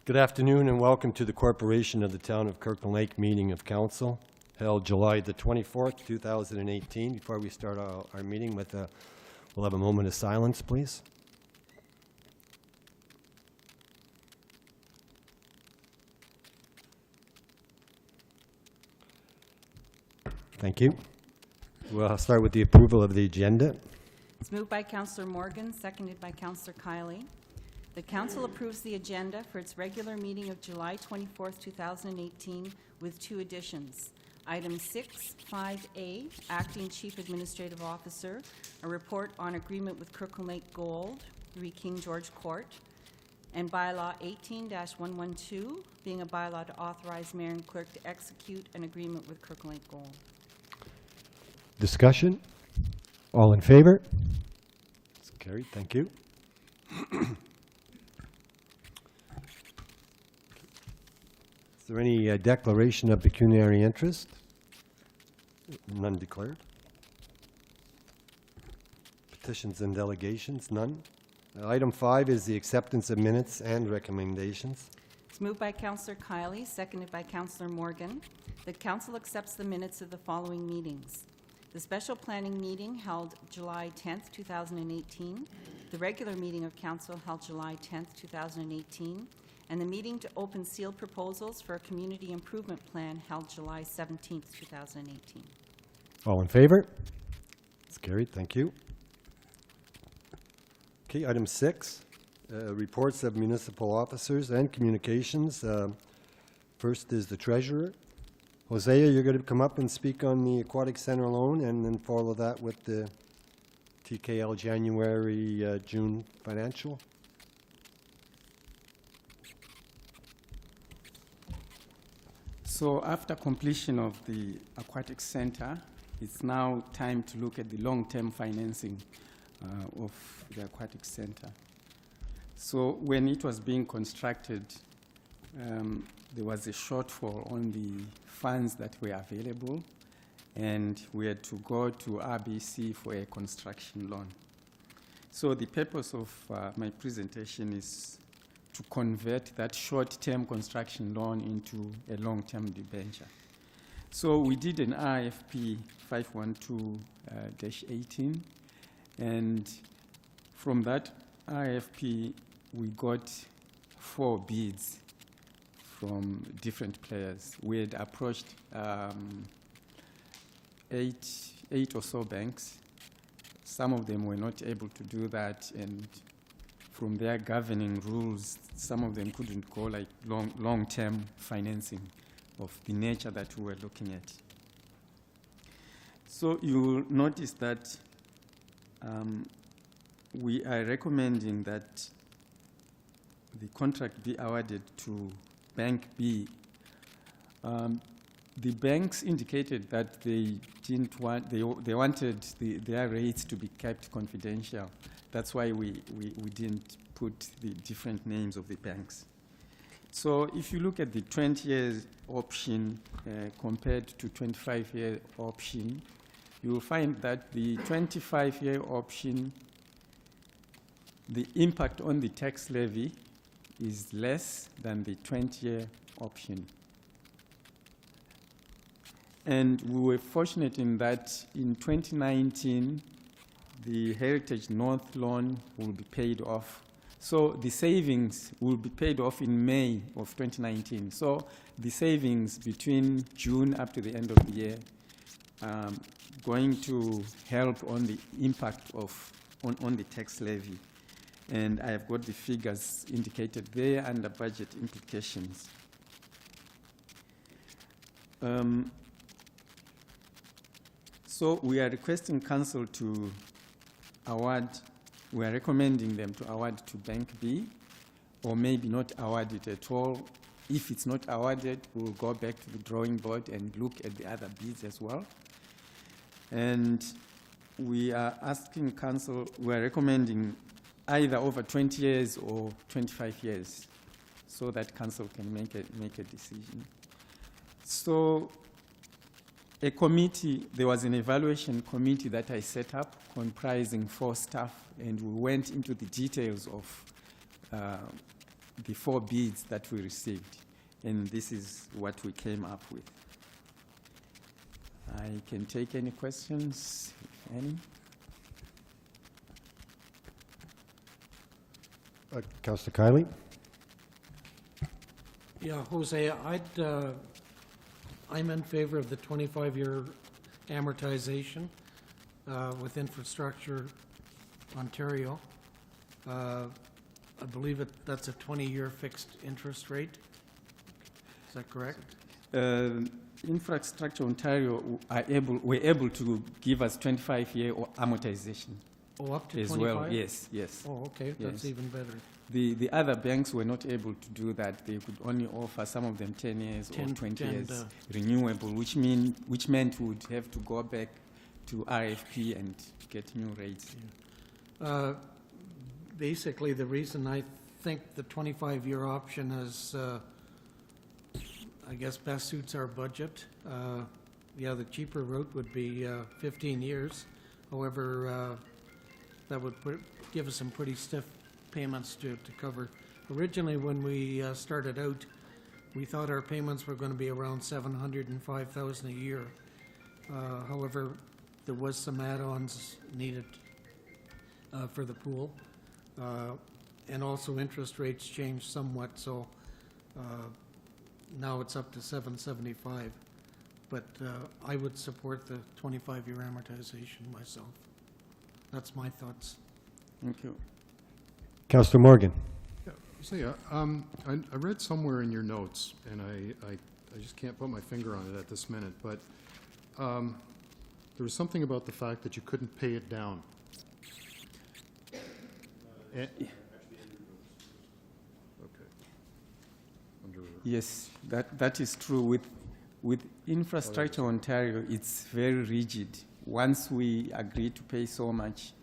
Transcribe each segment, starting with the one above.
Good afternoon and welcome to the Corporation of the Town of Kirkland Lake meeting of council held July the 24th, 2018. Before we start our meeting we'll have a moment of silence, please. Thank you. We'll start with the approval of the agenda. It's moved by Councillor Morgan, seconded by Councillor Kiley. The Council approves the agenda for its regular meeting of July 24th, 2018 with two additions. Item 6.5a, Acting Chief Administrative Officer, a report on agreement with Kirkland Lake Gold, 3 King George Court, and Bylaw 18-112, being a bylaw to authorize Mayor and Clerk to execute an agreement with Kirkland Lake Gold. Discussion? All in favor? It's carried. Thank you. Is there any declaration of pecuniary interest? None declared. Petitions and delegations? None. Item 5 is the acceptance of minutes and recommendations. It's moved by Councillor Kiley, seconded by Councillor Morgan. The Council accepts the minutes of the following meetings. The special planning meeting held July 10th, 2018. The regular meeting of Council held July 10th, 2018. And the meeting to open sealed proposals for a community improvement plan held July 17th, 2018. All in favor? It's carried. Thank you. Okay, item 6, reports of municipal officers and communications. First is the treasurer. Hosea, you're going to come up and speak on the Aquatic Center loan and then follow that with the TKL January, June financial. So after completion of the Aquatic Center, it's now time to look at the long-term financing of the Aquatic Center. So when it was being constructed, there was a shortfall on the funds that were available, and we had to go to RBC for a construction loan. So the purpose of my presentation is to convert that short-term construction loan into a long-term debenture. So we did an RFP 512-18, and from that RFP, we got 4 bids from different players. We had approached 8 or so banks. Some of them were not able to do that, and from their governing rules, some of them couldn't go like long-term financing of the nature that we were looking at. So you will notice that we are recommending that the contract be awarded to Bank B. The banks indicated that they didn't want, they wanted their rates to be kept confidential. That's why we didn't put the different names of the banks. So if you look at the 20-year option compared to 25-year option, you will find that the 25-year option, the impact on the tax levy is less than the 20-year option. And we were fortunate in that in 2019, the Heritage North loan will be paid off. So the savings will be paid off in May of 2019. So the savings between June up to the end of the year going to help on the impact of on the tax levy. And I have got the figures indicated there under budget implications. So we are requesting council to award, we are recommending them to award to Bank B, or maybe not award it at all. If it's not awarded, we'll go back to the drawing board and look at the other bids as well. And we are asking council, we are recommending either over 20 years or 25 years, so that council can make a decision. So a committee, there was an evaluation committee that I set up comprising 4 staff, and we went into the details of the 4 bids that we received, and this is what we came up with. I can take any questions, if any. Councillor Kiley? Yeah, Jose, I'm in favor of the 25-year amortization with Infrastructure Ontario. I believe that's a 20-year fixed interest rate. Is that correct? Infrastructure Ontario were able to give us 25-year amortization Oh, up to as 25? well. Yes, yes. Oh, okay, that's Yes. even better. The other banks were not able to do that. They could only offer some of them 10 years or 20 years renewable, which meant we would have to go back to RFP and get new rates. Basically, the reason I think the 25-year option is, I guess, best suits our budget. Yeah, the cheaper route would be 15 years. However, that would give us some pretty stiff payments to cover. Originally, when we started out, we thought our payments were going to be around $705,000 a year. However, there was some add-ons needed for the pool. And also interest rates changed somewhat, so now it's up to 775. But I would support the 25-year amortization myself. That's my thoughts. Thank you. Councillor Morgan? So, I read somewhere in your notes, and I just can't put my finger on it at this minute, but there was something about the fact that you couldn't pay it down. Okay. Yes, that is true. With Infrastructure Ontario, it's very rigid. Once we agree to pay so much,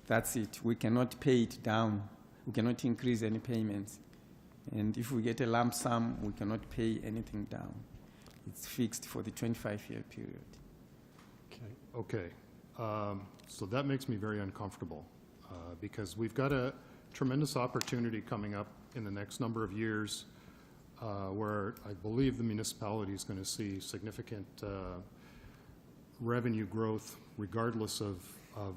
that's it. We cannot pay it down. We cannot increase any payments. And if we get a lump sum, we cannot pay anything down. It's fixed for the 25-year period. Okay. So that makes me very uncomfortable because we've got a tremendous opportunity coming up in the next number of years where I believe the municipality is going to see significant revenue growth regardless of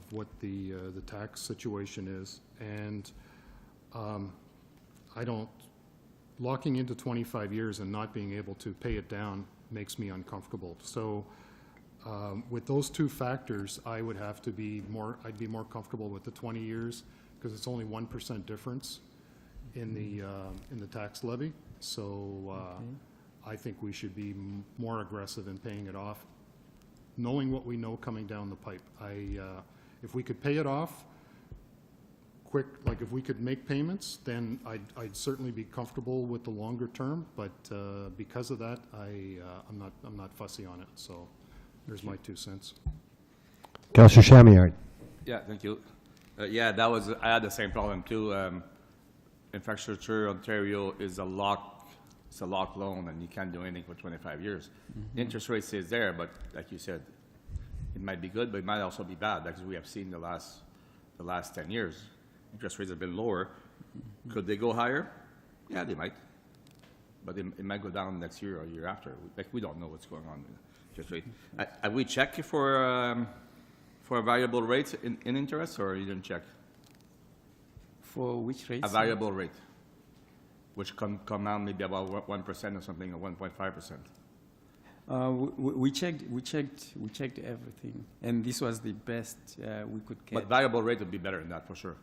what the tax situation is. And locking into 25 years and not being able to pay it down makes me uncomfortable. So with those two factors, I would have to be I'd be more comfortable with the 20 years because it's only 1% difference in the tax levy. So I think we should be more aggressive in paying it off, knowing what we know coming down the pipe. If we could pay it off quick, like if we could make payments, then I'd certainly be comfortable with the longer term. But because of that, I'm not fussy on it. So there's my 2 cents. Councillor Chamillard? Yeah, thank you. Yeah, I had the same problem too. Infrastructure Ontario is a lock loan, and you can't do anything for 25 years. The interest rate stays there, but like you said, it might be good, but it might also be bad, because we have seen the last 10 years. Interest rates have been lower. Could they go higher? Yeah, they might. But it might go down next year or year after. Like, we don't know what's going on with interest rate. Have we checked for a variable rate in interest, or you didn't check? For which rates? A variable rate, which come out maybe about 1% or something, or 1.5%. We checked everything, and this was the best we could get. But variable rate would be better than that, for sure.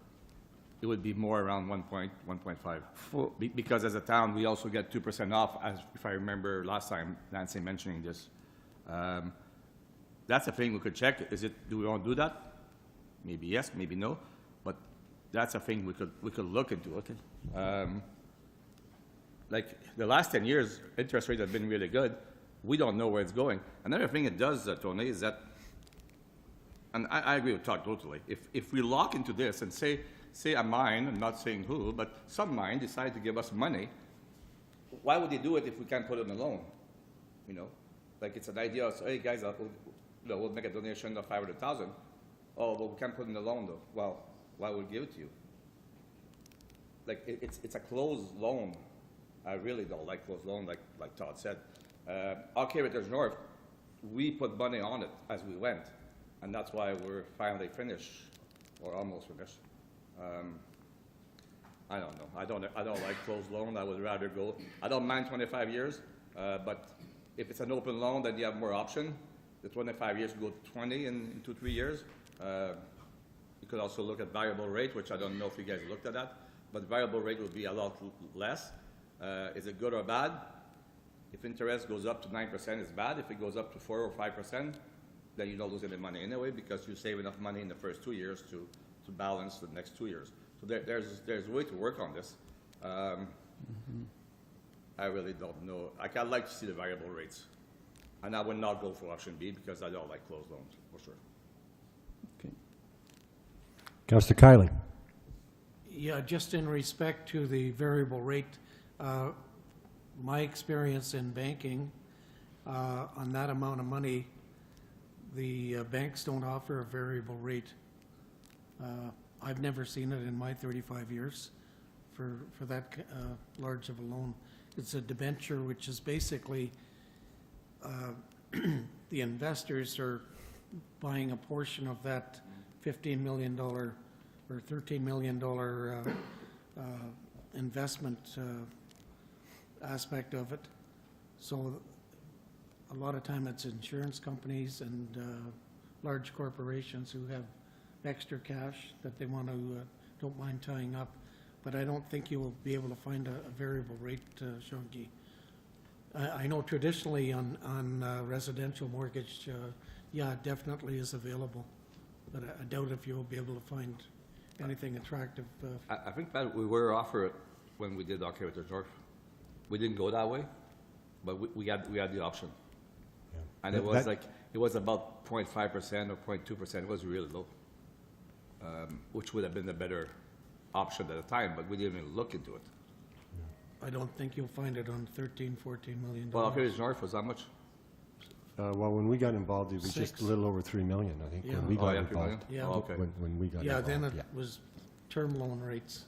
It would be more around 1.5. Because as a town, we also get 2% off, as if I remember last time Nancy mentioning this. That's a thing we could check. Do we want to do that? Maybe yes, maybe no. But that's a thing we could look into. Okay. Like the last 10 years, interest rates have been really good. We don't know where it's going. Another thing it does, Tony, is that, and I agree with Todd totally. If we lock into this and say a mine, I'm not saying who, but some mine decide to give us money, why would they do it if we can't put it in a loan? You know, like it's an idea of, hey guys, we'll make a donation of $500,000. Oh, but we can't put it in a loan though. Well, why would we give it to you? like, it's a closed loan. I really don't like closed loan, like Todd said. Okay, Heritage North, we put money on it as we went, and that's why we're finally finished, or almost finished. I don't know. I don't like closed loan. I would rather go, I don't mind 25 years, but if it's an open loan, then you have more option. The 25 years go to 20 in 2-3 years. You could also look at variable rate, which I don't know if you guys looked at that, but variable rate would be a lot less. Is it good or bad? If interest goes up to 9%, it's bad. If it goes up to 4 or 5%, then you don't lose any money anyway, because you save enough money in the first 2 years to balance the next 2 years. So there's a way to work on this. I really don't know. I'd like to see the variable rates. And I would not go for option B because I don't like closed loans, for sure. Okay. Councillor Kiley. Yeah, just in respect to the variable rate, my experience in banking, on that amount of money, the banks don't offer a variable rate. I've never seen it in my 35 years for that large of a loan. It's a debenture, which is basically the investors are buying a portion of that $15 million or $13 million investment aspect of it. So a lot of time it's insurance companies and large corporations who have extra cash that they want to, don't mind tying up. But I don't think you will be able to find a variable rate, Shongi. I know traditionally on residential mortgage, yeah, it definitely is available. But I doubt if you'll be able to find anything attractive. I think that we were offered it when we did our Heritage North. We didn't go that way, but we had the option. And it was like, it was about 0.5% or 0.2%. It was really low, which would have been a better option at the time, but we didn't even look into it. I don't think you'll find it on $13, $14 million. Well, Heritage North was how much? Well, when we got involved, it was just 6. a little over 3 million, I think, Yeah. when we Oh, got yeah, 3 million? involved. Yeah. Oh, okay, When we got Yeah, involved, then it yeah. was term loan rates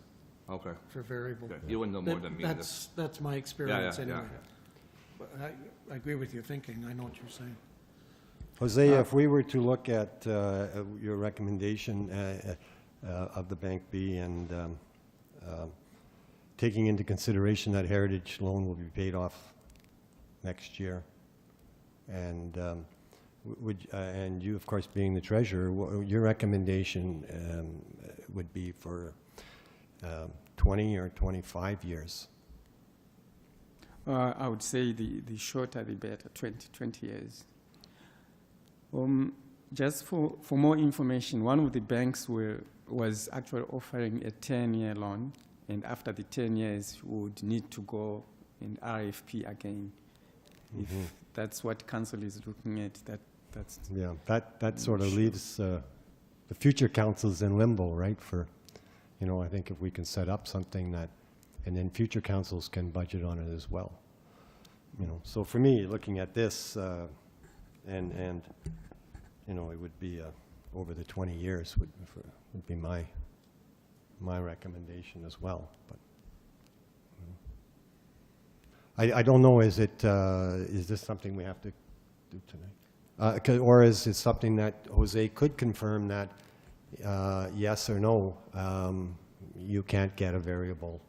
okay. for variable. Okay. You wouldn't know more than me. in this. That's my experience yeah. anyway. But I agree with your thinking. I know what you're saying. Jose, if we were to look at your recommendation of the Bank B and taking into consideration that Heritage loan will be paid off next year, and and you, of course, being the treasurer, your recommendation would be for 20 or 25 years? I would say the shorter the better, 20 years. Just for more information, one of the banks was actually offering a 10-year loan, and after the 10 years, we would need to go in RFP again. If that's what council is looking at, that's Yeah, that sort of leaves the future councils in limbo, right? For, I think if we can set up something that, and then future councils can budget on it as well. So for me, looking at this, and it would be over the 20 years would be my recommendation as well. But I don't know. Is this something we have to do tonight, or is it something that Jose could confirm that yes or no? You can't get a variable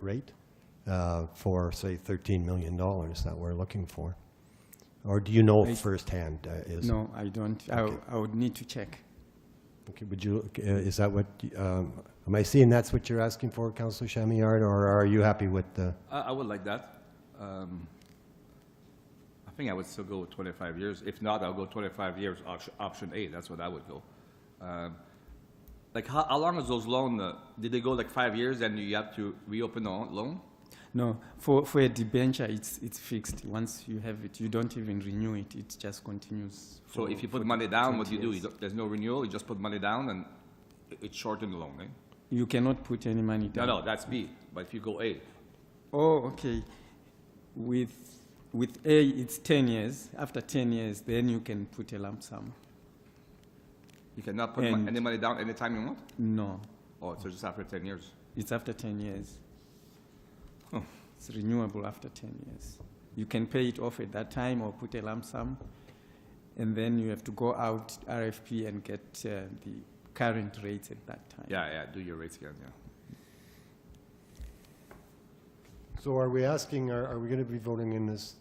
rate for, say, $13 million that we're looking for. Or do you know firsthand? no, I don't. Okay. I would need to check. Okay, would you? Is that what? Am I seeing that's what you're asking for, Councillor Chamillard, or are you happy with the? I would like that. I think I would still go with 25 years. If not, I'll go 25 years, option A. That's what I would go. Like, how long is those loans? Did they go like 5 years and you have to reopen the loan? No, for a debenture, it's fixed. Once you have it, you don't even renew it. It just continues. So if you put for money down, what 20 do you do? years. There's no renewal, you just put money down and it's shortened the loan, eh? You cannot put any money down. No, that's B. But if you go A, Oh, okay. With A, it's 10 years. After 10 years, then you can put a lump sum. you cannot put And- any money down anytime you want? No. Oh, so just after 10 years? It's after 10 years. It's renewable after 10 years. You can pay it off at that time or put a lump sum, and then you have to go out RFP and get the current rates at that time. Yeah, do your rates again, yeah. So are we asking, are we going to be voting in this,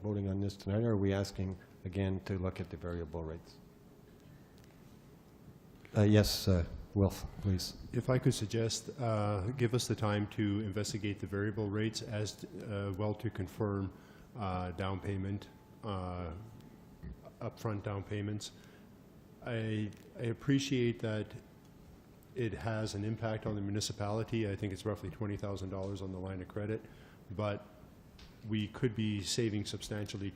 voting on this tonight, or are we asking again to look at the variable rates? Yes, Wilf, please. If I could suggest, give us the time to investigate the variable rates as well to confirm down payment, upfront down payments. I appreciate that it has an impact on the municipality. I think it's roughly $20,000 on the line of credit, but we could be saving substantially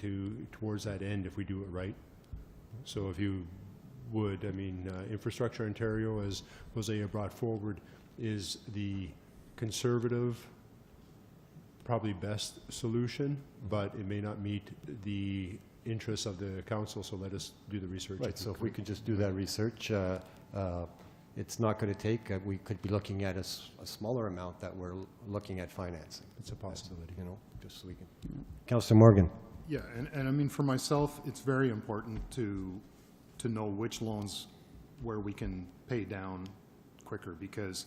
towards that end if we do it right. So if you would, I mean, Infrastructure Ontario, as Hosea brought forward, is the conservative, probably best solution, but it may not meet the interests of the council, so let us do the research. Right, so if we could just do that research, it's not going to take, we could be looking at a smaller amount that we're looking at financing. It's a possibility. You know, just so we can. Councillor Morgan. Yeah, and I mean, for myself, it's very important to know which loans where we can pay down quicker, because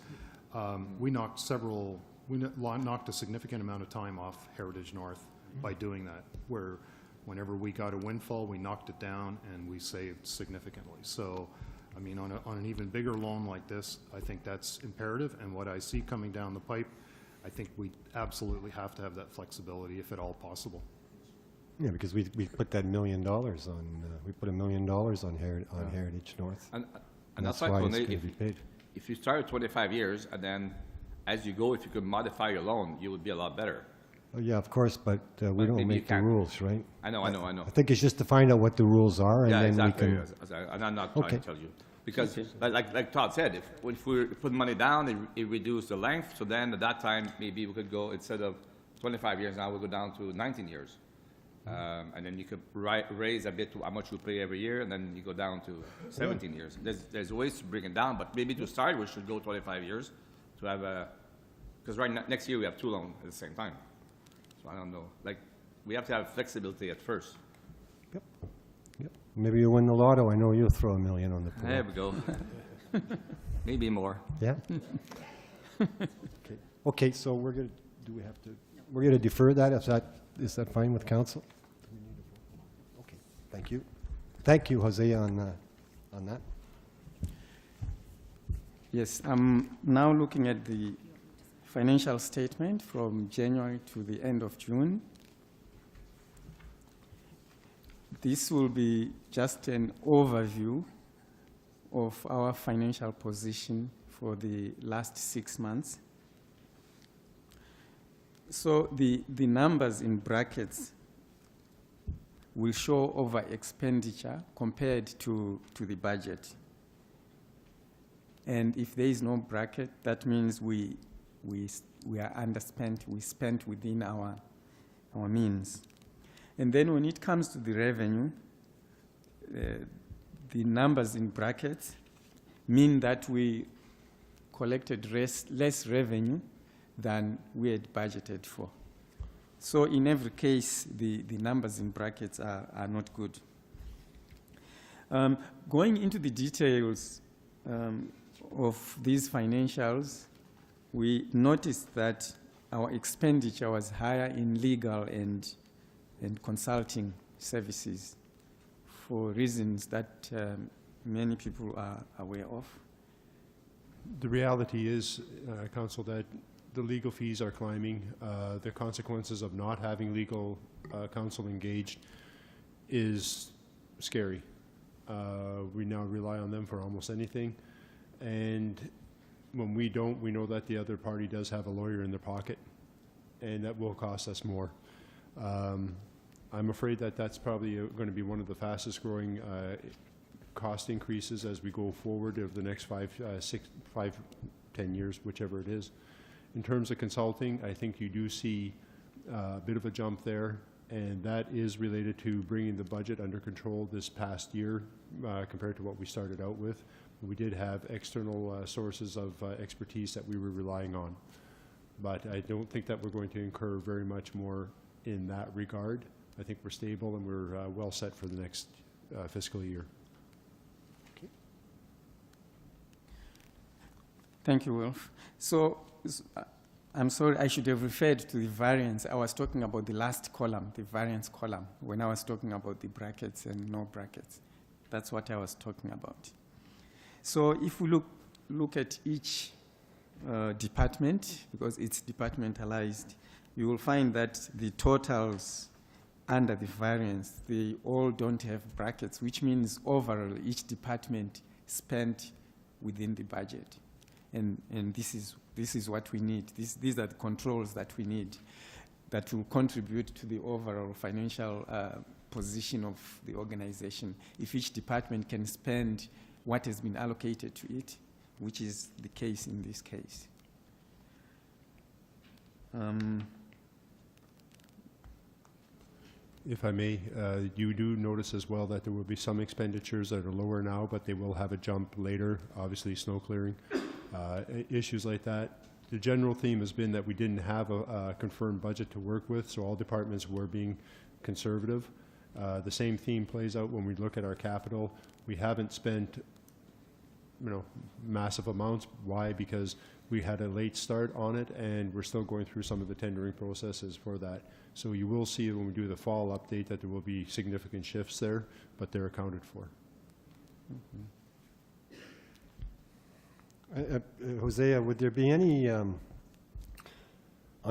we knocked a significant amount of time off Heritage North by doing that, where whenever we got a windfall, we knocked it down and we saved significantly. So, I mean, on an even bigger loan like this, I think that's imperative, and what I see coming down the pipe, I think we absolutely have to have that flexibility if at all possible. Yeah, because we put that $1 million on, we put $1 million on Heritage North. And That's that's why why it's going to be paid. if you start at 25 years, and then as you go, if you could modify your loan, you would be a lot better. Oh, yeah, of course, but we don't maybe you make the can't. rules, right? I know. I think it's just to find out what the rules are, and Yeah, then exactly. we can. And I'm not trying Okay. to tell you. Because, like Todd said, if we put money down, it reduces the length, so then at that time, maybe we could go, instead of 25 years now, we'll go down to 19 years. And then you could raise a bit to how much you pay every year, and then you go down to 17 years. There's ways to bring it down, but maybe to start, we should go 25 years to have a, because next year we have 2 loans at the same time. So I don't know, like, we have to have flexibility at first. Yep. Maybe you win the lotto, I know you'll throw $1 million on the pool. There we go. Maybe more. Yeah? Okay, so we're going to, we're going to defer that, is that fine with council? Okay, thank you. Thank you, Hosea, on that. Yes, I'm now looking at the financial statement from January to the end of June. This will be just an overview of our financial position for the last 6 months. So the numbers in brackets will show over expenditure compared to the budget. And if there is no bracket, that means we are underspent, we spent within our means. And then when it comes to the revenue, the numbers in brackets mean that we collected less revenue than we had budgeted for. So in every case, the numbers in brackets are not good. Going into the details of these financials, we noticed that our expenditure was higher in legal and consulting services for reasons that many people are aware of. The reality is, Council, that the legal fees are climbing. The consequences of not having legal counsel engaged is scary. We now rely on them for almost anything. And when we don't, we know that the other party does have a lawyer in their pocket, and that will cost us more. I'm afraid that that's probably going to be one of the fastest growing cost increases as we go forward over the next 10 years, whichever it is. In terms of consulting, I think you do see a bit of a jump there, and that is related to bringing the budget under control this past year compared to what we started out with. we did have external sources of expertise that we were relying on. But I don't think that we're going to incur very much more in that regard. I think we're stable and we're well set for the next fiscal year. Thank you, Wolf. So, I'm sorry, I should have referred to the variance. I was talking about the last column, the variance column, when I was talking about the brackets and no brackets. That's what I was talking about. So if we look at each department, because it's departmentalized, you will find that the totals under the variance, they all don't have brackets, which means overall each department spent within the budget. And this is what we need. These are the controls that we need that will contribute to the overall financial position of the organization. If each department can spend what has been allocated to it, which is the case in this case. If I may, you do notice as well that there will be some expenditures that are lower now, but they will have a jump later, obviously snow clearing, issues like that. The general theme has been that we didn't have a confirmed budget to work with, so all departments were being conservative. The same theme plays out when we look at our capital. We haven't spent, massive amounts. Why? Because we had a late start on it, and we're still going through some of the tendering processes for that. So you will see when we do the fall update that there will be significant shifts there, but they're accounted for. Hosea, would there be any, on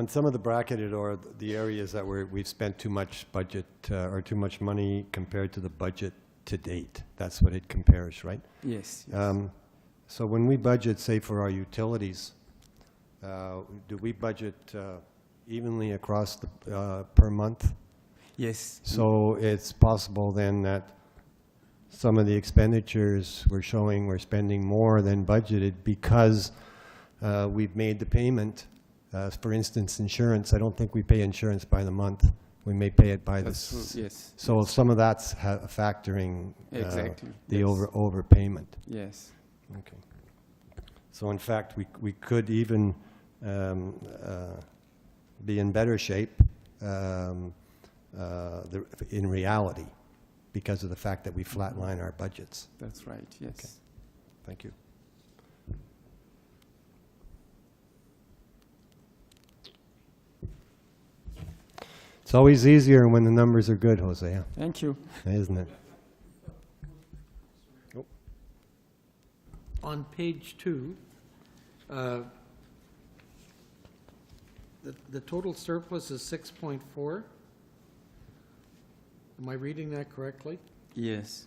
some of the bracketed or the areas that we've spent too much budget or too much money compared to the budget to date? That's what it compares, right? Yes. So when we budget, say, for our utilities, do we budget evenly across the per month? Yes. So it's possible then that some of the expenditures we're showing we're spending more than budgeted because we've made the payment. For instance, insurance, I don't think we pay insurance by the month. We may pay it by That's true. Yes. So some of that's factoring Exactly. the Yes. overpayment. Yes. Okay. So in fact, we could even be in better shape in reality because of the fact that we flatline our budgets. That's right. Yes. Okay. Thank you. It's always easier when the numbers are good, Hosea, Thank you. isn't it? On page 2, the total surplus is 6.4. Am I reading that correctly? Yes.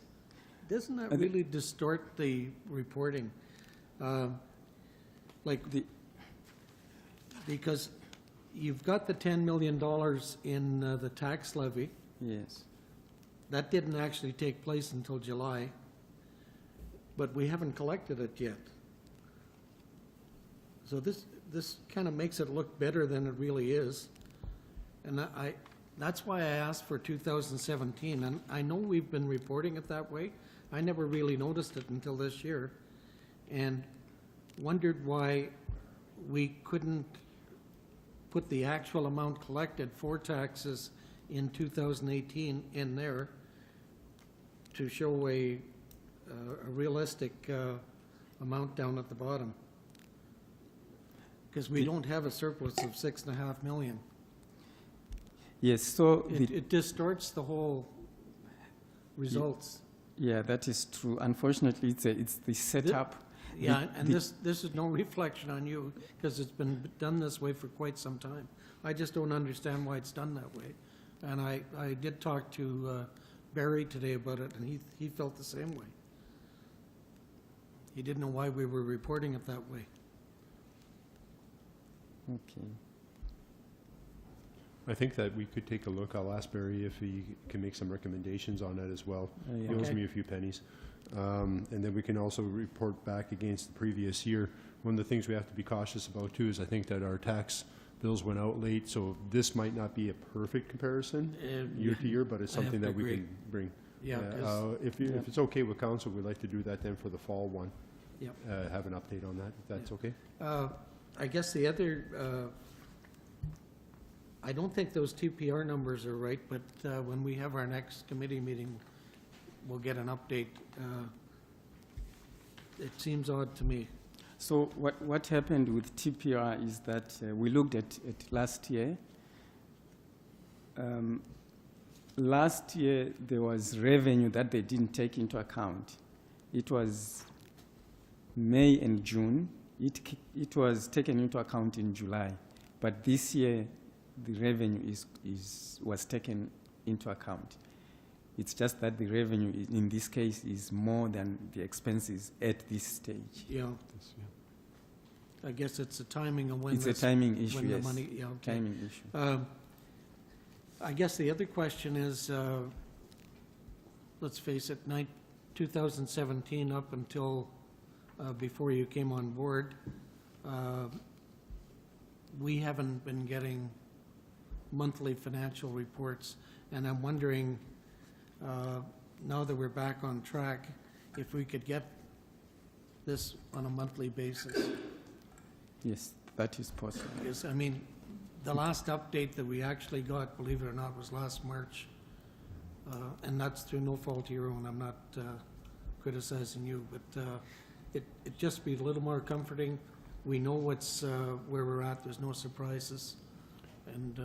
Doesn't that I thi- really distort the reporting? Like, because you've got the $10 million in the tax levy. Yes. That didn't actually take place until July, but we haven't collected it yet. So this kind of makes it look better than it really is. And that's why I asked for 2017, and I know we've been reporting it that way. I never really noticed it until this year, and wondered why we couldn't put the actual amount collected for taxes in 2018 in there to show a realistic amount down at the bottom. Because we don't have a surplus of $6.5 million. Yes. So It distorts the whole results. yeah, that is true. Unfortunately, it's the setup. Yeah, and this is no reflection on you, because it's been done this way for quite some time. I just don't understand why it's done that way. And I did talk to Barry today about it, and he felt the same way. He didn't know why we were reporting it that way. Okay. I think that we could take a look. I'll ask Barry if he can make some recommendations on that as well. Yeah. He owes Okay. me a few pennies. And then we can also report back against the previous year. One of the things we have to be cautious about too is I think that our tax bills went out late, so this might not be a perfect comparison year to year, but it's I have something to that we agree. can bring. Yeah, 'cause- If it's okay with council, we'd like to do that then for the fall one. Yep. have an update on that, if that's okay? I guess the other, I don't think those TPR numbers are right, but when we have our next committee meeting, we'll get an update. It seems odd to me. So what happened with TPR is that we looked at it last year. Last year, there was revenue that they didn't take into account. It was May and June. It was taken into account in July. But this year, the revenue was taken into account. It's just that the revenue in this case is more than the expenses at this stage. Yeah. I guess it's a timing of when It's a this, timing issue, when the yes. money, yeah, okay. Timing issue. I guess the other question is, let's face it, 2017 up until before you came on board, we haven't been getting monthly financial reports, and I'm wondering, now that we're back on track, if we could get this on a monthly basis. Yes, that is possible. Yes, I mean, the last update that we actually got, believe it or not, was last March. And that's through no fault of your own. I'm not criticizing you, but it'd just be a little more comforting. We know what's where we're at. There's no surprises. And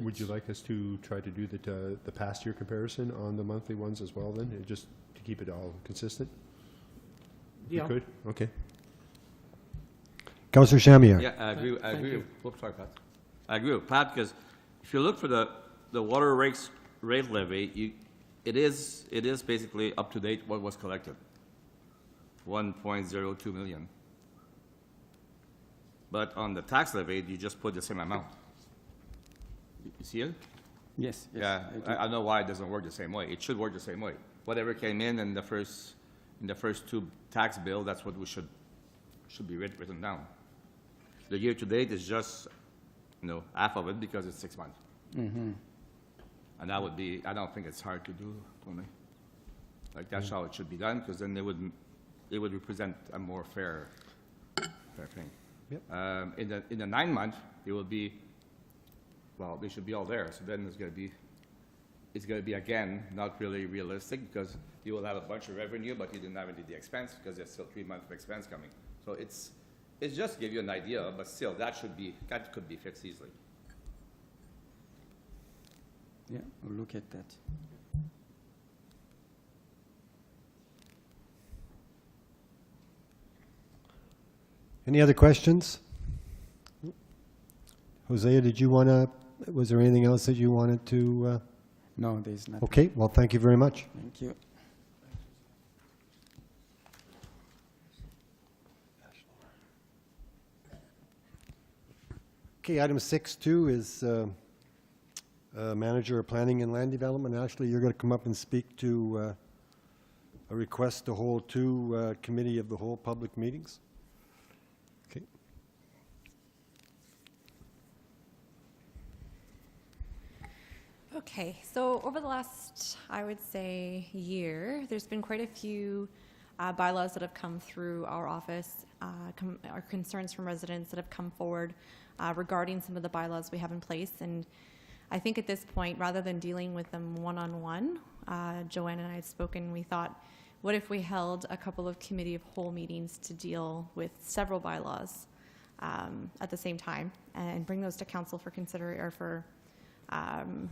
Would you like us to try to do the past year comparison on the monthly ones as well then, just to keep it all consistent? If we Yeah. could? Okay. Councillor Chamier. Yeah, I agree, Thank you. Whoops, sorry, Pat. I agree with Pat, because if you look for the water rates, rate levy, it is basically up to date what was collected. 1.02 million. But on the tax levy, you just put the same amount. You see it? Yes. Yeah, I don't know why it doesn't work the same way. It should work the same way. Whatever came in the first two tax bill, that's what we should be written down. The year-to-date is just, half of it because it's 6 months. Mm-hmm. And that would be, I don't think it's hard to do, Tony. Like, that's how it should be done, because then it would represent a more fair thing. Yep. In the 9 month, it will be, well, they should be all there, so then it's gonna be again, not really realistic, because you will have a bunch of revenue, but you didn't have any of the expense, because there's still 3 months of expense coming. So it's just to give you an idea, but still, that could be fixed easily. Yeah, we'll look at that. Any other questions? Hosea, was there anything else that you wanted to? No, there's nothing. Okay, well, thank you very much. Thank you. Okay, item 6.2 is Manager of Planning and Land Development. Ashley, you're going to come up and speak to a request to hold 2 Committee of the Whole public meetings. Okay. Okay, so over the last, I would say, year, there's been quite a few bylaws that have come through our office, our concerns from residents that have come forward regarding some of the bylaws we have in place. And I think at this point, rather than dealing with them one-on-one, Joanne and I had spoken, we thought, what if we held a couple of committee of whole meetings to deal with several bylaws at the same time and bring those to council for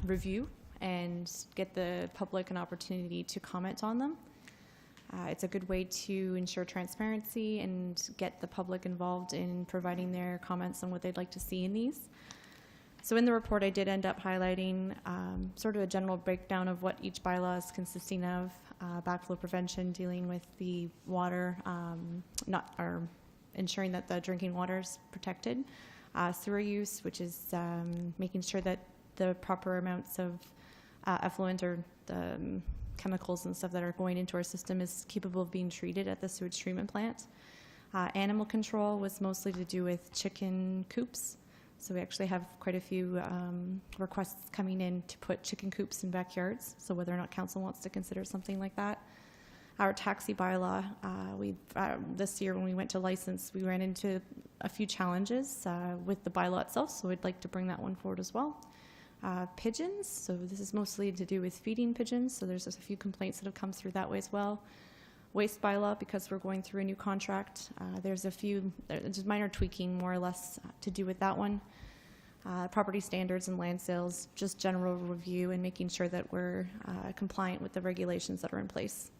review and get the public an opportunity to comment on them. It's a good way to ensure transparency and get the public involved in providing their comments on what they'd like to see in these. So in the report, I did end up highlighting sort of a general breakdown of what each bylaw is consisting of. Backflow prevention, dealing with the water, ensuring that the drinking water is protected. Sewer use, which is making sure that the proper amounts of effluent or the chemicals and stuff that are going into our system is capable of being treated at the sewage treatment plant. Animal control was mostly to do with chicken coops. So we actually have quite a few requests coming in to put chicken coops in backyards, so whether or not council wants to consider something like that. Our taxi bylaw, this year when we went to license, we ran into a few challenges with the bylaw itself, so we'd like to bring that one forward as well. Pigeons, so this is mostly to do with feeding pigeons, so there's just a few complaints that have come through that way as well. Waste bylaw, because we're going through a new contract, there's just minor tweaking, more or less, to do with that one. Property standards and land sales, just general review and making sure that we're compliant with the regulations that are in place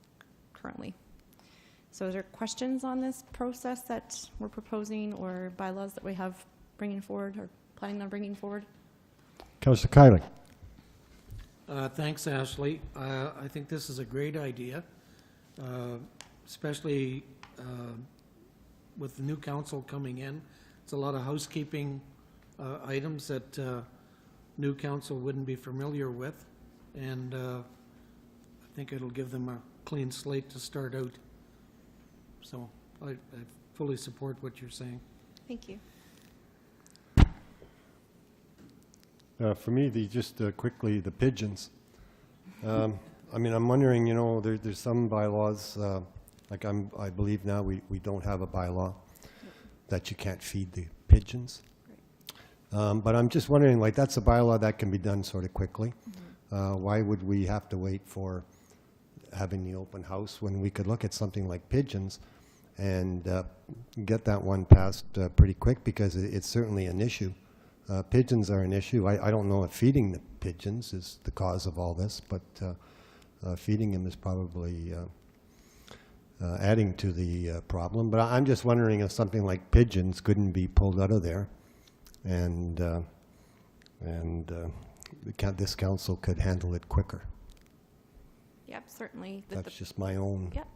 currently. So is there questions on this process that we're proposing or bylaws that we have bringing forward or planning on bringing forward? Councillor Kylie. Thanks, Ashley. I think this is a great idea, especially with the new council coming in. It's a lot of housekeeping items that new council wouldn't be familiar with, and I think it'll give them a clean slate to start out. So I fully support what you're saying. Thank you. For me, just quickly, the pigeons. I mean, I'm wondering, you know, there's some bylaws, like I believe now we don't have a bylaw that you can't feed the pigeons. But I'm just wondering, like, that's a bylaw that can be done sort of quickly. Why would we have to wait for having the open house when we could look at something like pigeons and get that one passed pretty quick, because it's certainly an issue. Pigeons are an issue. I don't know if feeding the pigeons is the cause of all this, but feeding them is probably adding to the problem. But I'm just wondering if something like pigeons couldn't be pulled out of there, and this council could handle it quicker. Yep, certainly. That's just my own. Yep.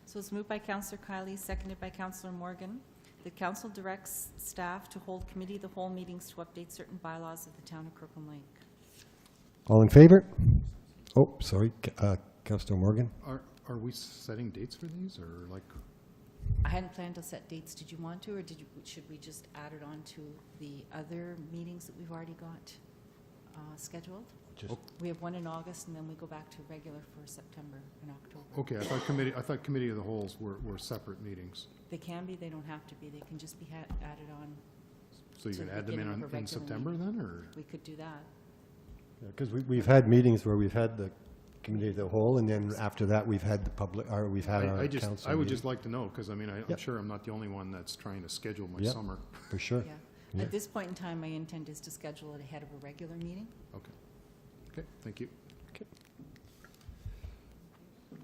So it's moved by Councillor Kylie, seconded by Councillor Morgan. The council directs staff to hold committee of the whole meetings to update certain bylaws of the town of Kirkland Lake. All in favor? Oh, sorry, Councillor Morgan. Are we setting dates for these, or like? I hadn't planned to set dates. Did you want to, or should we just add it on to the other meetings that we've already got scheduled? We have one in August, and then we go back to regular for September and October. Okay, I thought committee of the wholes were separate meetings. They can be, they don't have to be. They can just be added on. So you To can the add them in beginning of a in regular September then, or? We could do that. Because we've had meetings where we've had the committee of the whole, and then after that, we've had the public, or we've had our council I would meeting. just like to know, because I mean, I'm Yep. sure I'm not the only one that's trying to schedule my Yep. summer. For sure. Yeah. Yeah. At this point in time, my intent is to schedule it ahead of a regular meeting. Okay. Okay, thank you.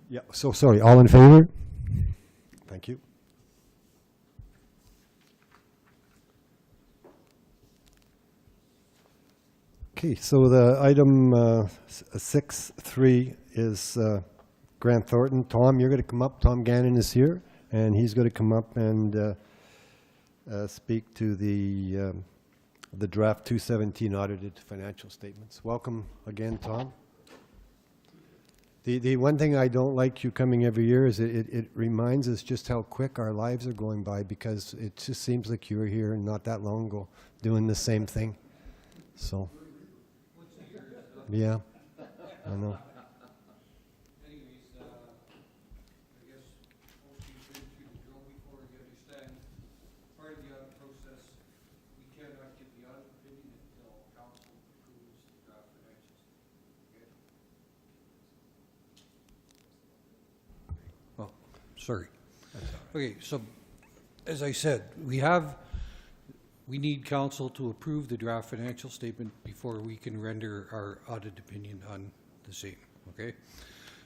Yeah, so sorry, all in favor? Thank you. Okay, so the item 6.3 is Grant Thornton. Tom, you're going to come up. Tom Gannon is here, and he's going to come up and speak to the draft 217 audited financial statements. Welcome again, Tom. The one thing I don't like you coming every year is it reminds us just how quick our lives are going by, because it just seems like you were here not that long ago doing the same thing. So, yeah, I know. Anyways, I guess most of you've been through the drill before, you understand, part of the audit process, we cannot get the audit opinion until council approves the draft financials. Okay? Oh, sorry. Okay, so, as I said, we need council to approve the draft financial statement before we can render our audit opinion on the same, okay?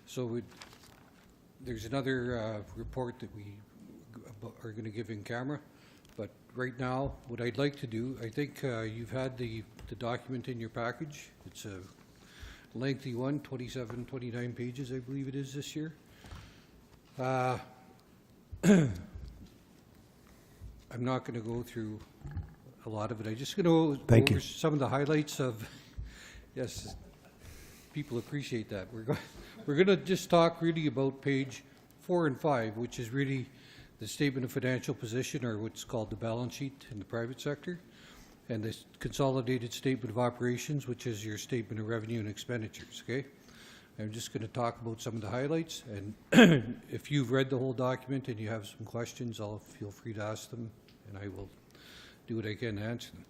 So there's another report that we are going to give in camera, but right now, what I'd like to do, I think you've had the document in your package. It's a lengthy one, 27, 29 pages, I believe it is this year. I'm not going to go through a lot of it. I'm just going to go Thank you. over some of the highlights of, yes, people appreciate that. We're going to just talk really about page 4 and 5, which is really the statement of financial position, or what's called the balance sheet in the private sector, and the consolidated statement of operations, which is your statement of revenue and expenditures, okay? I'm just going to talk about some of the highlights, and if you've read the whole document and you have some questions, feel free to ask them, and I will do what I can to answer them.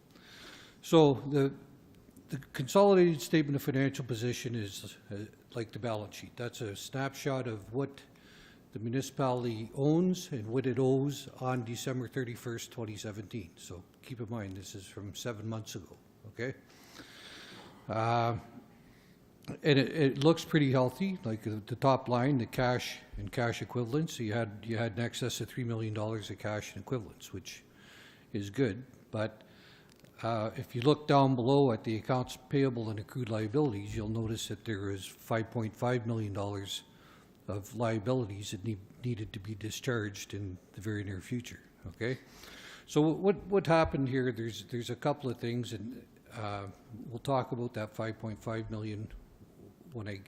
So the consolidated statement of financial position is like the balance sheet. That's a snapshot of what the municipality owns and what it owes on December 31st, 2017. So keep in mind, this is from 7 months ago, okay? And it looks pretty healthy, like the top line, the cash and cash equivalents. You had in excess of $3 million of cash and equivalents, which is good. But if you look down below at the accounts payable and accrued liabilities, you'll notice that there is $5.5 million of liabilities that needed to be discharged in the very near future, okay? So what happened here, there's a couple of things, and we'll talk about that $5.5 million when I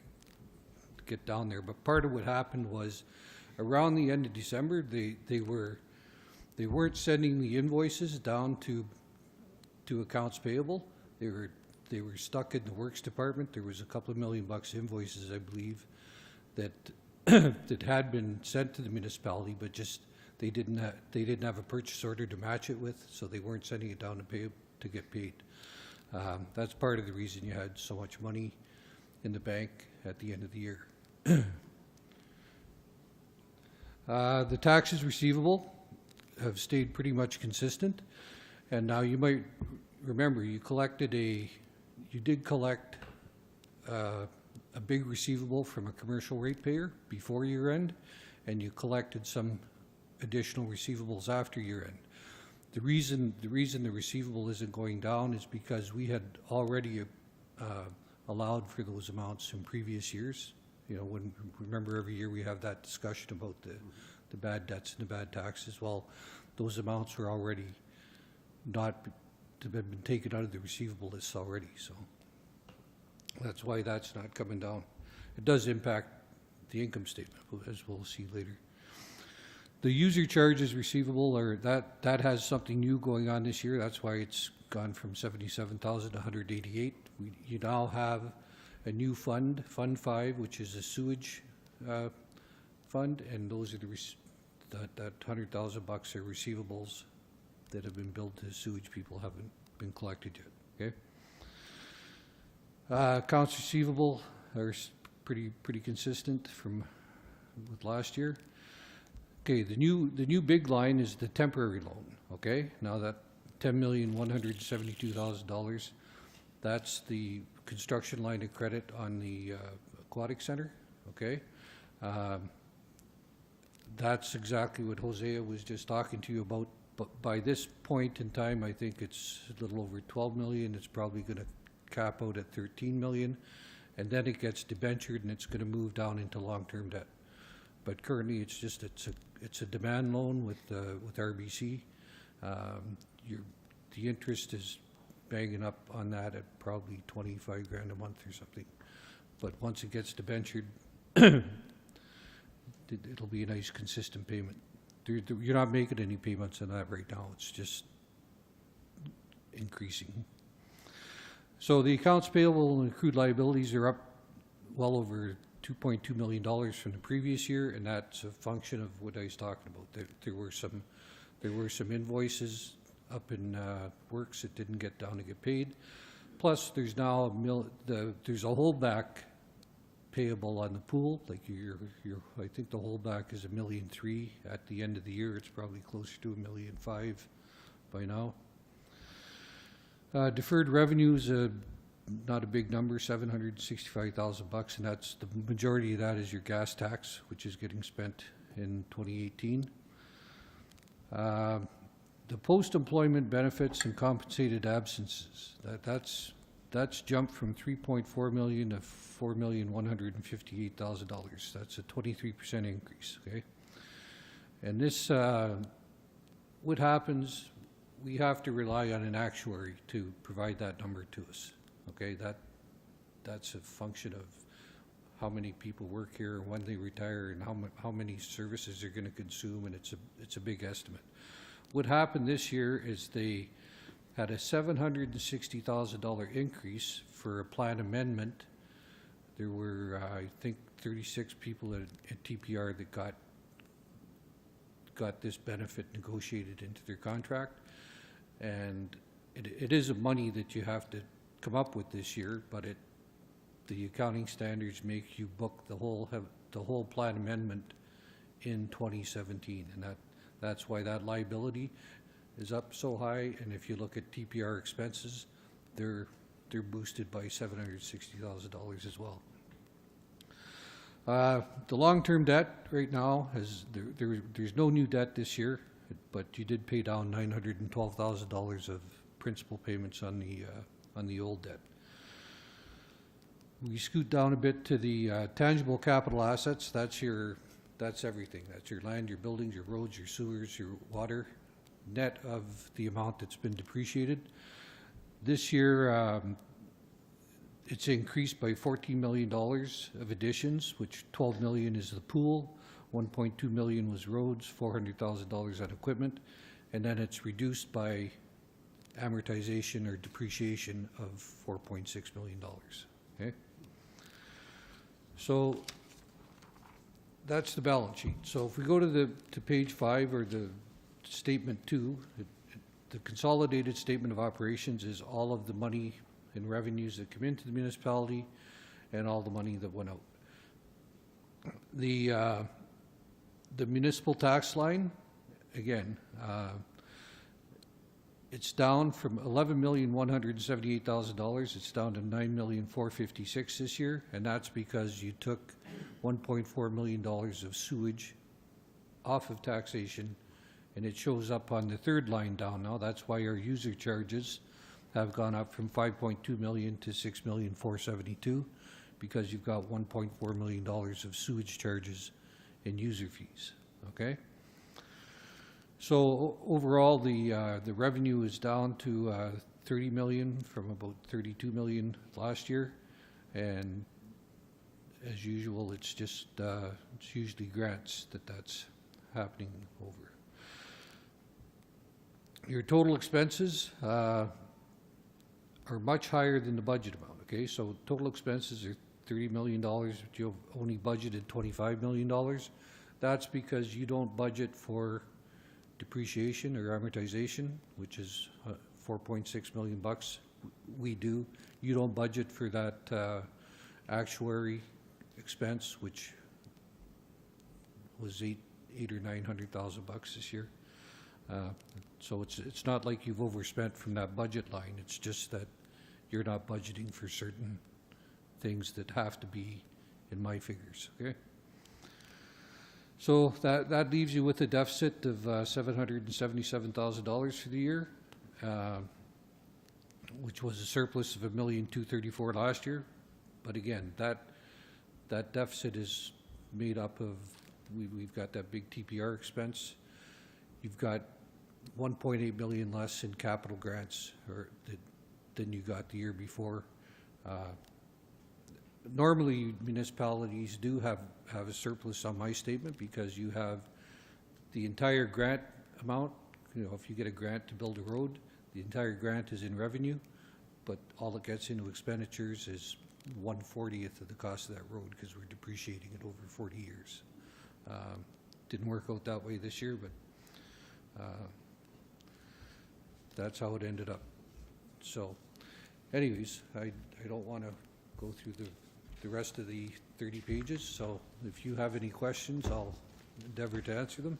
get down there. But part of what happened was around the end of December, they weren't sending the invoices down to accounts payable. They were stuck in the works department. There was a couple of $1 million invoices, I believe, that that had been sent to the municipality, but just they didn't have a purchase order to match it with, so they weren't sending it down to get paid. That's part of the reason you had so much money in the bank at the end of the year. The taxes receivable have stayed pretty much consistent, and now you might remember you did collect a big receivable from a commercial ratepayer before year end, and you collected some additional receivables after year end. The reason the receivable isn't going down is because we had already allowed for those amounts in previous years. You know, remember every year we have that discussion about the bad debts and the bad taxes. Well, those amounts were already have been taken out of the receivable list already, so that's why that's not coming down. It does impact the income statement, as we'll see later. The user charges receivable, that has something new going on this year. That's why it's gone from 77,000 to 188. You now have a new fund, Fund 5, which is a sewage fund, and those are that $100,000 are receivables that have been billed to sewage people, haven't been collected yet. Okay. Accounts receivable are pretty consistent with last year. Okay, the new big line is the temporary loan. Okay, now that $10,172,000, that's the construction line of credit on the aquatic center. Okay, that's exactly what Hosea was just talking to you about. But by this point in time, I think it's a little over 12 million. It's probably going to cap out at 13 million, and then it gets debentured and it's going to move down into long-term debt. But currently, it's a demand loan with RBC. The interest is banging up on that at probably 25 grand a month or something. But once it gets debentured, it'll be a nice consistent payment. You're not making any payments on that right now. It's just increasing. So the accounts payable and accrued liabilities are up well over $2.2 million from the previous year, and that's a function of what I was talking about. There were some invoices up in works that didn't get down to get paid. Plus, there's now there's a holdback payable on the pool. Like I think the holdback is $1.3 million at the end of the year. It's probably closer to $1.5 million by now. Deferred revenues, not a big number, $765,000, and that's the majority of that is your gas tax, which is getting spent in 2018. The post-employment benefits and compensated absences, that's jumped from $3.4 million to $4,158,000. That's a 23% increase. Okay, and this, what happens? We have to rely on an actuary to provide that number to us. Okay, that's a function of how many people work here, when they retire, and how many services they're gonna consume, and it's a big estimate. What happened this year is they had a $760,000 increase for a plan amendment. There were, I think, 36 people at TPR that got this benefit negotiated into their contract. And it is a money that you have to come up with this year, but the accounting standards make you book the whole plan amendment in 2017, and that's why that liability is up so high. And if you look at TPR expenses, they're boosted by $760,000 as well. The long-term debt right now there's no new debt this year, but you did pay down $912,000 of principal payments on the old debt. We scoot down a bit to the tangible capital assets. That's everything. That's your land, your buildings, your roads, your sewers, your water, net of the amount that's been depreciated. This year, it's increased by $14 million of additions, which $12 million is the pool, $1.2 million was roads, $400,000 on equipment, and then it's reduced by amortization or depreciation of $4.6 million. Okay? So that's the balance sheet. So if we go to page 5 or the statement 2, the consolidated statement of operations is all of the money and revenues that come into the municipality and all the money that went out. The municipal tax line, again, it's down from $11,178,000. It's down to $9,456,000 this year, and that's because you took $1.4 million of sewage off of taxation, and it shows up on the third line down now. That's why our user charges have gone up from $5.2 million to $6,472,000, because you've got $1.4 million of sewage charges and user fees. Okay. So overall, the revenue is down to $30 million from about $32 million last year, and as usual, it's just it's usually grants that's happening over. Your total expenses are much higher than the budget amount. Okay, so total expenses are $30 million, but you've only budgeted $25 million. That's because you don't budget for depreciation or amortization, which is $4.6 million. We do. You don't budget for that actuary expense, which was $800,000 or $900,000 this year. So it's not like you've overspent from that budget line. It's just that you're not budgeting for certain things that have to be in my figures. Okay. So that leaves you with a deficit of $777,000 for the year, which was a surplus of $1,234,000 last year. But again, that deficit is made up of, we've got that big TPR expense. You've got $1.8 million less in capital grants than you got the year before. Normally, municipalities do have a surplus on my statement because you have the entire grant amount. You know, if you get a grant to build a road, the entire grant is in revenue, but all that gets into expenditures is 1/40th of the cost of that road because we're depreciating it over 40 years. Didn't work out that way this year, but that's how it ended up. So anyways, I don't want to go through the rest of the 30 pages, so if you have any questions, I'll endeavor to answer them.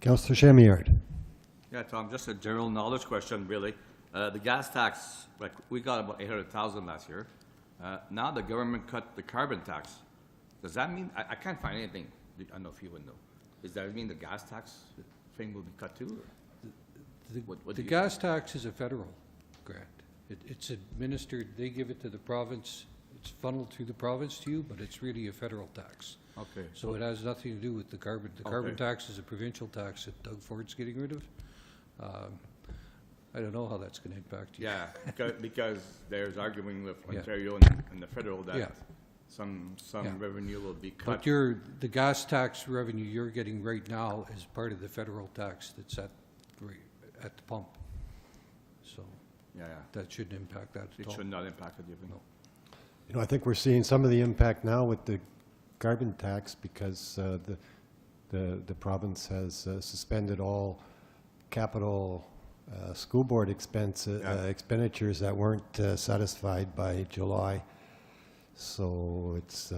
Councillor Shamiard. Yeah, Tom, just a general knowledge question, really. The gas tax, like, we got about $800,000 last year. Now the government cut the carbon tax. Does that mean, I can't find anything, I don't know if you would know. Does that mean the gas tax thing will be cut too? What do The you gas tax is a federal grant. It's administered, they give it to the province, it's funneled through the province to you, but it's really a federal tax. Okay. So it has nothing to do with the carbon. The carbon Okay. tax is a provincial tax that Doug Ford's getting rid of. I don't know how that's going to impact you. Yeah, because there's arguing with Yeah. Ontario and the federal Yeah. that some Yeah. revenue will be cut. But the gas tax revenue you're getting right now is part of the federal tax that's at the pump. So Yeah, yeah. that shouldn't impact that at It all. should not impact it even. No. You know, I think we're seeing some of the impact now with the carbon tax because the province has suspended all capital school board expenditures that weren't satisfied by July. So it's,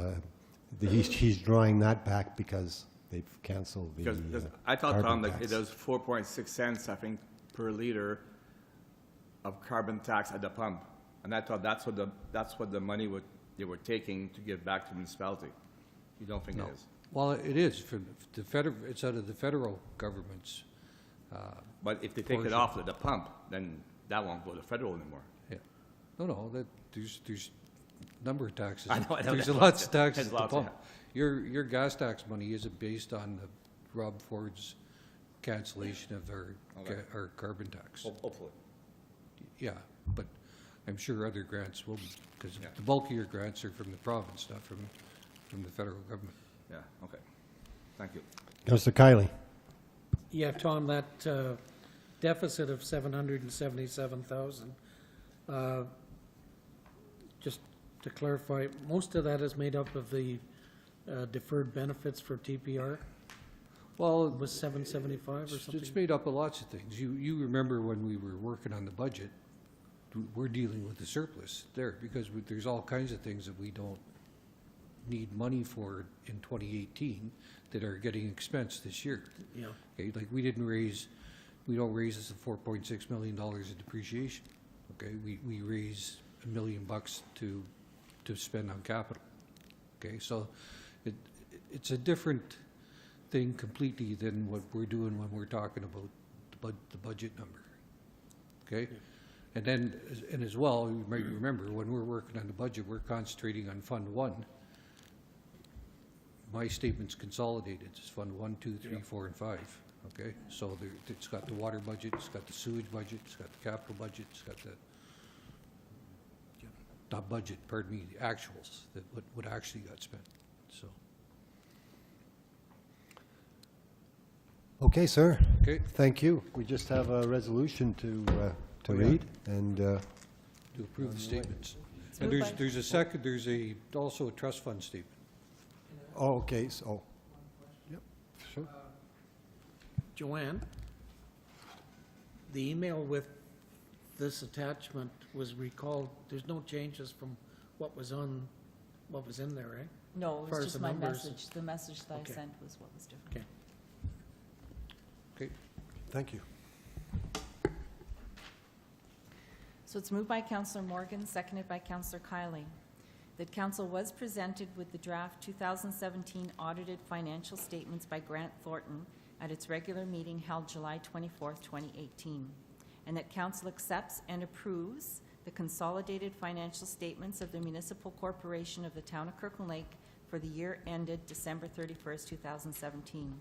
he's drawing that back because they've canceled the Because I thought, carbon Tom, like tax. it was 4.6 cents, I think, per liter of carbon tax at the pump. And I thought that's what the money they were taking to give back to the municipality. You don't think it is? Well, it is for the federal, it's out of the federal government's, But if they take it Portion. off at the pump, then that won't go to federal anymore. yeah. No, there's number of taxes. I know, There's there's lots lots, of taxes there's at the lots, pump. Your gas tax money isn't based on the Rob Ford's cancellation of Okay. our carbon tax. Hopefully. Yeah, but I'm sure other grants will, because Yeah. the bulk of your grants are from the province, not from the federal government. Yeah, okay. Thank you. Councillor Kiley. Yeah, Tom, that deficit of 777,000, just to clarify, most of that is made up of the deferred benefits for TPR? Well, It was 775 or it's something? made up of lots of things. You remember when we were working on the budget, we're dealing with the surplus there, because there's all kinds of things that we don't need money for in 2018 that are getting expensed this year. Yeah. Okay, like we don't raise this at $4.6 million of depreciation. Okay, we raise $1 million to spend on capital. Okay, so it's a different thing completely than what we're doing when we're talking about the budget number. Okay? And then, and as well, you might remember, when we're working on the budget, we're concentrating on Fund 1. My statement's consolidated, it's Fund 1, 2, 3, 4, and 5, okay? So it's got the water budget, it's got the sewage budget, it's got the capital budget, it's got the, not budget, pardon me, the actuals, that what actually got spent, so. Okay, sir. Okay, Thank you. We just have a resolution to Oh, yeah. read, and to approve the statements. And moved by- there's a second, also a trust fund statement. oh, okay, so, yep, sure. Joanne, the email with this attachment was recalled. There's no changes from what was in there, eh? No, it Far was as just the my numbers. message. The message that Okay. I sent was what was different. Okay. Okay, Thank you. So it's moved by Councillor Morgan, seconded by Councillor Kiley, that council was presented with the draft 2017 audited financial statements by Grant Thornton at its regular meeting held July 24th, 2018, and that council accepts and approves the consolidated financial statements of the municipal corporation of the town of Kirkland Lake for the year ended December 31st, 2017,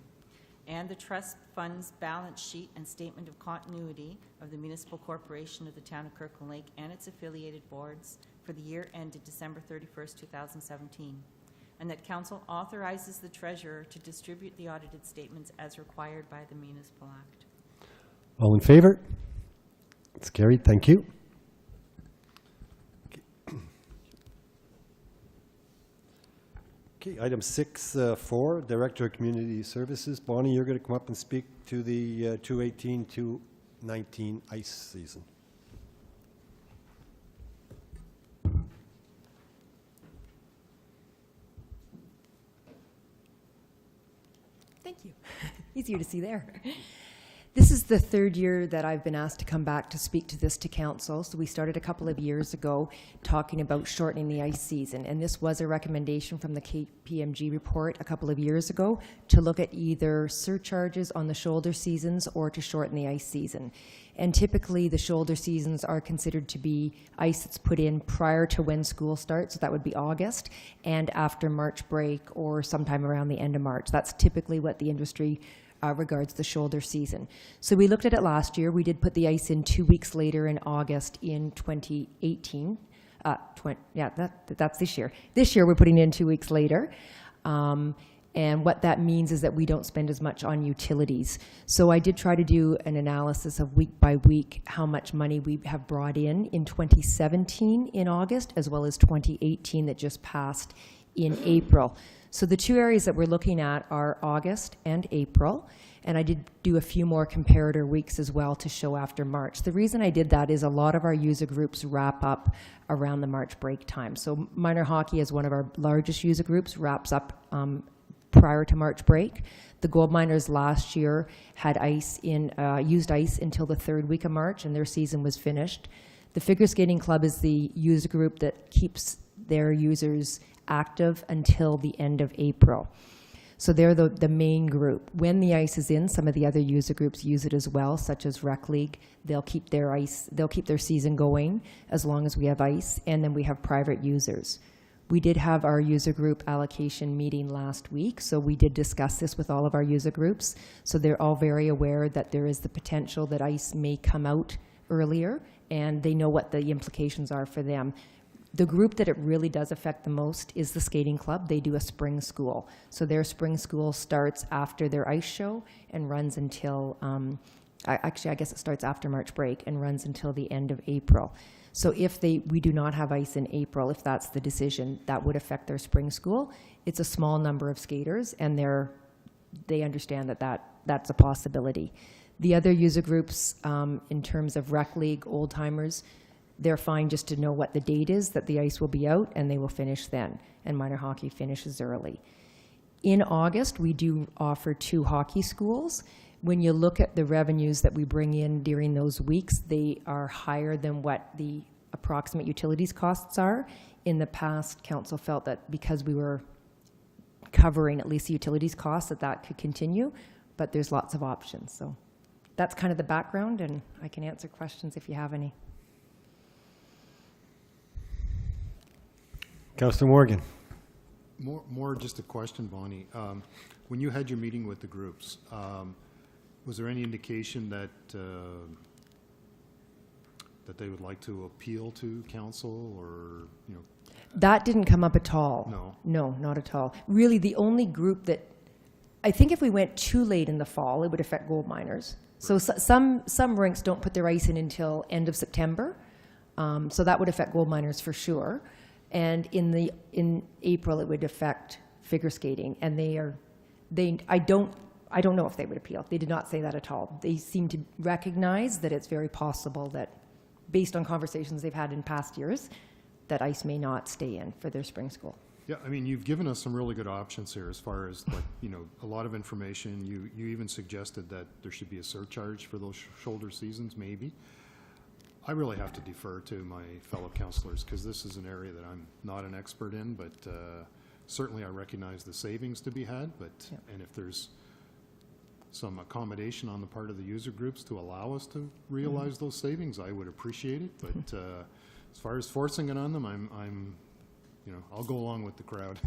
and the trust fund's balance sheet and statement of continuity of the municipal corporation of the town of Kirkland Lake and its affiliated boards for the year ended December 31st, 2017, and that council authorizes the treasurer to distribute the audited statements as required by the Municipal Act. All in favor? It's carried, thank you. Okay, item 6.4, Director of Community Services. Bonnie, you're going to come up and speak to the 2018-2019 ice season. Thank you. Easier to see there. This is the third year that I've been asked to come back to speak to this to council. So we started a couple of years ago talking about shortening the ice season. And this was a recommendation from the KPMG report a couple of years ago to look at either surcharges on the shoulder seasons or to shorten the ice season. And typically the shoulder seasons are considered to be ice that's put in prior to when school starts, so that would be August, and after March break or sometime around the end of March. That's typically what the industry regards the shoulder season. So we looked at it last year. We did put the ice in 2 weeks later in August in 2018. That's this year. This year, we're putting it in 2 weeks later. And what that means is that we don't spend as much on utilities. So I did try to do an analysis of week by week how much money we have brought in 2017 in August, as well as 2018 that just passed in April. So the two areas that we're looking at are August and April. And I did do a few more comparator weeks as well to show after March. The reason I did that is a lot of our user groups wrap up around the March break time. So minor hockey, as one of our largest user groups, wraps up prior to March break. The gold miners last year had used ice until the third week of March, and their season was finished. The Figure Skating Club is the user group that keeps their users active until the end of April. So they're the main group. When the ice is in, some of the other user groups use it as well, such as Rec League. They'll keep their season going as long as we have ice, and then we have private users. We did have our user group allocation meeting last week, so we did discuss this with all of our user groups. So they're all very aware that there is the potential that ice may come out earlier, and they know what the implications are for them. The group that it really does affect the most is the skating club. They do a spring school. So their spring school starts after their ice show and runs until, I guess it starts after March break and runs until the end of April. So if we do not have ice in April, if that's the decision, that would affect their spring school. It's a small number of skaters, and they understand that's a possibility. The other user groups, in terms of Rec League, old timers, they're fine just to know what the date is that the ice will be out, and they will finish then. And minor hockey finishes early. In August, we do offer 2 hockey schools. When you look at the revenues that we bring in during those weeks, they are higher than what the approximate utilities costs are. In the past, council felt that because we were covering at least the utilities costs, that could continue, but there's lots of options. So that's kind of the background, and I can answer questions if you have any. Councillor Morgan. More just a question, Bonnie. When you had your meeting with the groups, was there any indication that they would like to appeal to council, or, you know? That didn't come up at all. No. No, not at all. Really, the only group that, I think if we went too late in the fall, it would affect gold miners. So some rinks don't put their ice in until end of September. So that would affect gold miners for sure. And in April, it would affect figure skating. And I don't know if they would appeal. They did not say that at all. They seem to recognize that it's very possible that, based on conversations they've had in past years, that ice may not stay in for their spring school. Yeah, I mean, you've given us some really good options here as far as, like, you know, a lot of information. You even suggested that there should be a surcharge for those shoulder seasons, maybe. I really have to defer to my fellow councillors, because this is an area that I'm not an expert in, but certainly I recognize the savings to be had, but, Yep. and if there's some accommodation on the part of the user groups to allow us to realize those savings, I would appreciate it, but as far as forcing it on them, I'm you know, I'll go along with the crowd.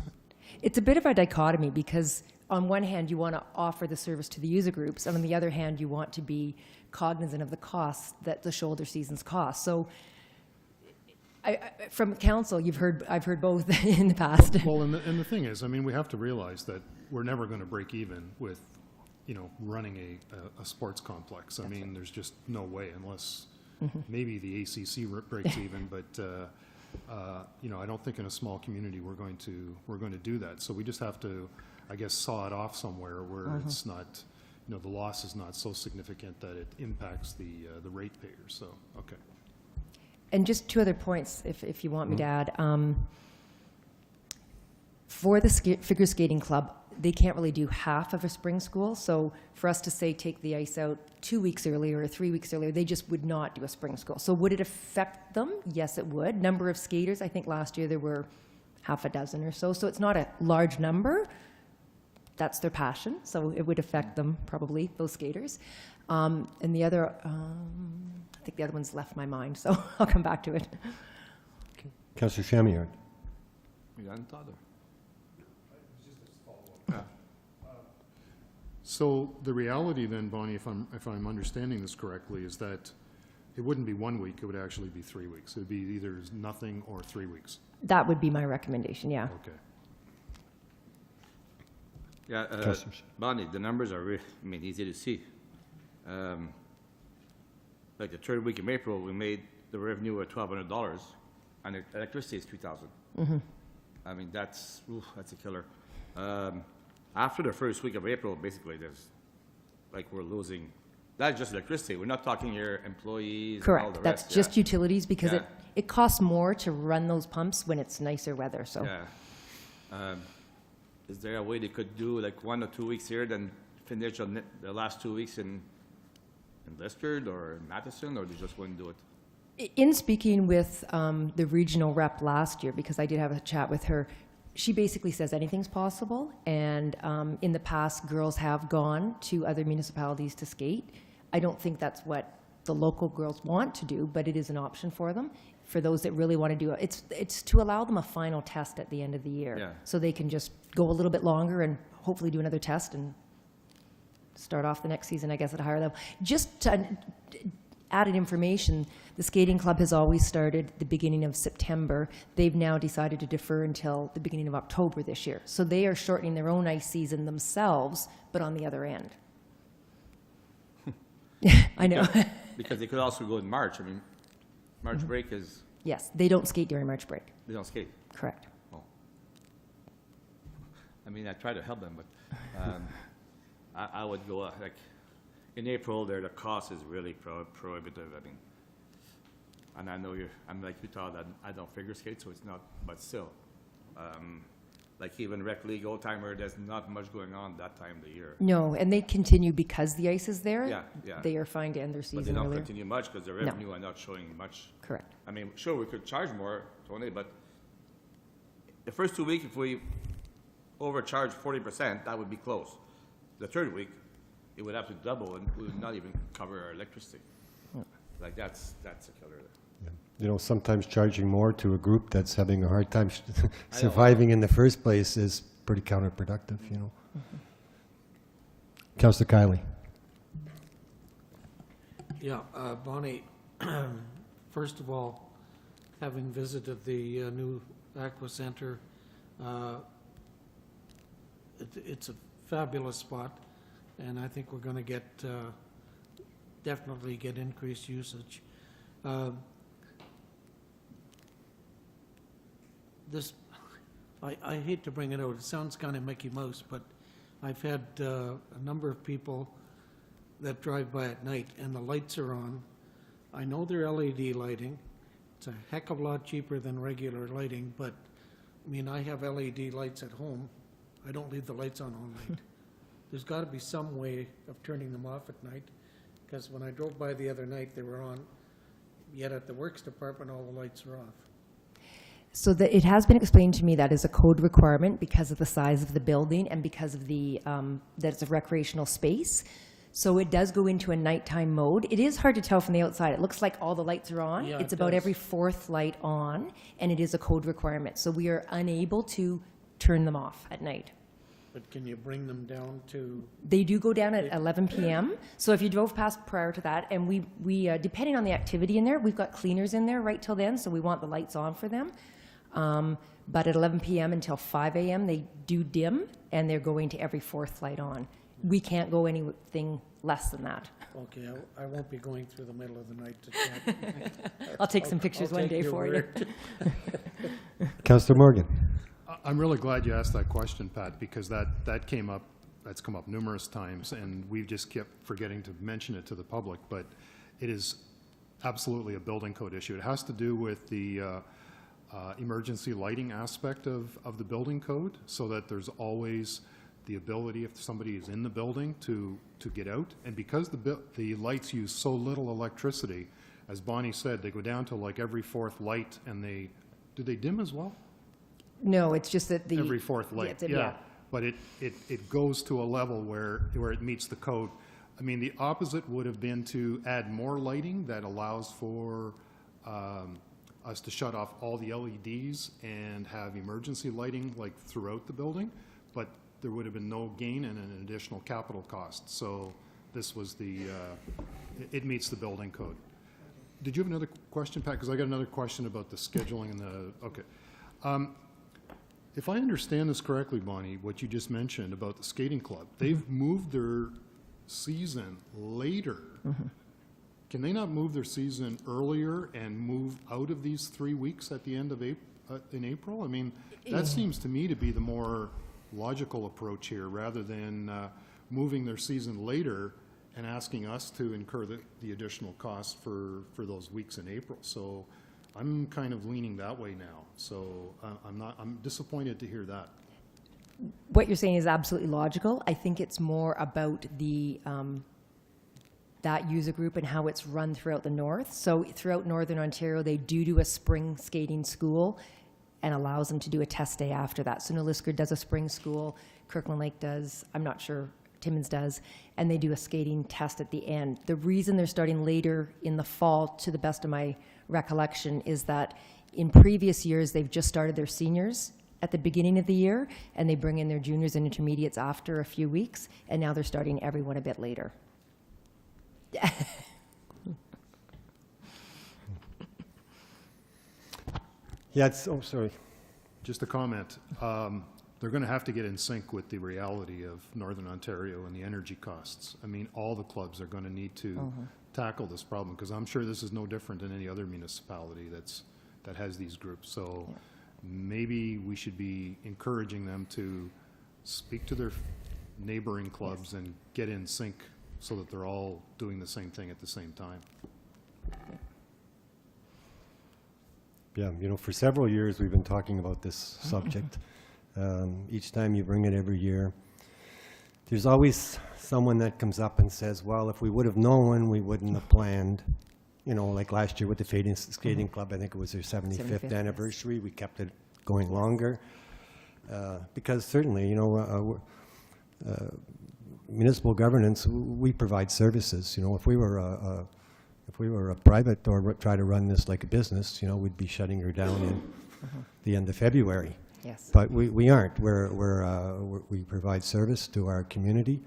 It's a bit of a dichotomy, because on one hand, you want to offer the service to the user groups, and on the other hand, you want to be cognizant of the costs that the shoulder seasons cost. So from council, I've heard both in the past. Well, and the thing is, I mean, we have to realize that we're never going to break even with, you know, running a sports complex. I mean, there's just no way, unless maybe the ACC breaks even, but you know, I don't think in a small community we're going to do that. So we just have to, I guess, saw it off somewhere where it's not, you know, the loss is not so significant that it impacts the ratepayers. So, okay. And just 2 other points, if you want me to add. For the figure skating club, they can't really do half of a spring school. So for us to say take the ice out 2 weeks earlier or 3 weeks earlier, they just would not do a spring school. So would it affect them? Yes, it would. Number of skaters, I think last year there were half a dozen or so. So it's not a large number. That's their passion. So it would affect them, probably, those skaters. And the other, I think the other one's left my mind, so I'll come back to it. Councillor Chamillard. You hadn't thought of. So the reality then, Bonnie, if I'm understanding this correctly, is that it wouldn't be 1 week, it would actually be 3 weeks. It would be either nothing or 3 weeks. That would be my recommendation, yeah. Okay. Yeah, Councillors. Bonnie, the numbers are easy to see. Like the third week of April, we made the revenue at $1,200, and the electricity is $3,000. I mean, that's a killer. After the first week of April, basically, we're losing, that's just electricity. We're not talking your employees and all the Correct. That's rest. just utilities because Yeah. it costs more to run those pumps when it's nicer weather, so. Yeah. Is there a way they could do like 1 or 2 weeks here, then finish on the last 2 weeks in Liskeard or in Matheson, or they just wouldn't do it? In speaking with the regional rep last year, because I did have a chat with her, she basically says anything's possible, and in the past, girls have gone to other municipalities to skate. I don't think that's what the local girls want to do, but it is an option for them, for those that really want to do it. It's to allow them a final test at the end of the year. Yeah. So they can just go a little bit longer and hopefully do another test and start off the next season, I guess, at a higher level. Just to added information, the skating club has always started the beginning of September. They've now decided to defer until the beginning of October this year. So they are shortening their own ice season themselves, but on the other end. I know. Because they could also go in March. I mean, March break is, Yes, they don't skate during March break. they don't skate. Correct. Oh. I mean, I try to help them, but I would go, like, in April, the cost is really prohibitive, I mean. And I know I'm like you thought, that I don't figure skate, so it's not, but still. Like even Rec League Old Timer, there's not much going on that time of the year. No, and they continue because the ice is there. Yeah, yeah. They are fine to end their But they season don't earlier. continue much because the revenue are not showing much. Correct. I mean, sure, we could charge more, Tony, but the first 2 weeks, if we overcharge 40%, that would be close. The third week, it would have to double, and we would not even cover our electricity. Like, that's a killer. You know, sometimes charging more to a group that's having a hard time surviving in the first place is pretty counterproductive, you know. Councillor Kiley. Yeah, Bonnie, first of all, having visited the new Aqua Center, it's a fabulous spot, and I think we're going to get, definitely get increased usage. This, I hate to bring it out, it sounds kind of Mickey Mouse, but I've had a number of people that drive by at night and the lights are on. I know they're LED lighting. It's a heck of a lot cheaper than regular lighting, but, I mean, I have LED lights at home. I don't leave the lights on all night. There's got to be some way of turning them off at night, because when I drove by the other night, they were on, yet at the Works Department, all the lights are off. So that it has been explained to me that is a code requirement because of the size of the building and because of the, that it's a recreational space. So it does go into a nighttime mode. It is hard to tell from the outside. It looks like all the lights are on. Yeah, It's it about does. every fourth light on, and it is a code requirement. So we are unable to turn them off at night. But can you bring them down to, They do go down at 11 p.m. So if you drove past prior to that, and we depending on the activity in there, we've got cleaners in there right till then, so we want the lights on for them. But at 11 p.m. until 5 a.m., they do dim, and they're going to every fourth light on. We can't go anything less than that. okay, I won't be going through the middle of the night to check. I'll take some pictures I'll one take day your for you. word. Councillor Morgan. I'm really glad you asked that question, Pat, because that came up, that's come up numerous times, and we've just kept forgetting to mention it to the public, but it is absolutely a building code issue. It has to do with the emergency lighting aspect of the building code, so that there's always the ability, if somebody is in the building, to get out. And because the lights use so little electricity, as Bonnie said, they go down to like every fourth light, and do they dim as well? No, it's just that the... Every fourth light, yeah. But it goes to a level where it meets the code. I mean, the opposite would have been to add more lighting that allows for us to shut off all the LEDs and have emergency lighting like throughout the building. But there would have been no gain and an additional capital cost. So this was it meets the building code. Did you have another question, Pat? Because I got another question about the scheduling and okay. If I understand this correctly, Bonnie, what you just mentioned about the skating club, they've moved their season later. Can they not move their season earlier and move out of these 3 weeks at the end of in April? I mean, that seems to me to be the more logical approach here, rather than moving their season later and asking us to incur the additional cost for those weeks in April. So I'm kind of leaning that way now. So I'm disappointed to hear that. What you're saying is absolutely logical. I think it's more about the that user group and how it's run throughout the north. So throughout Northern Ontario, they do a spring skating school and allows them to do a test day after that. So Nolisker does a spring school, Kirkland Lake does, I'm not sure, Timmins does, and they do a skating test at the end. The reason they're starting later in the fall, to the best of my recollection, is that in previous years, they've just started their seniors at the beginning of the year, and they bring in their juniors and intermediates after a few weeks, and now they're starting everyone a bit later. Yeah, sorry. Just a comment. They're going to have to get in sync with the reality of Northern Ontario and the energy costs. I mean, all the clubs are going to need to tackle this problem, because I'm sure this is no different than any other municipality that has these groups. So maybe we should be encouraging them to speak to their neighboring clubs and get in sync so that they're all doing the same thing at the same time. Yeah, you know, for several years, we've been talking about this subject. Each time you bring it every year, there's always someone that comes up and says, well, if we would have known, we wouldn't have planned. You know, like last year with the skating club, I think it was their 75th anniversary. We kept it going longer. Because certainly, you know, municipal governance, we provide services. You know, if we were a private or try to run this like a business, you know, we'd be shutting her down in the end of February. Yes. But we aren't. We provide service to our community.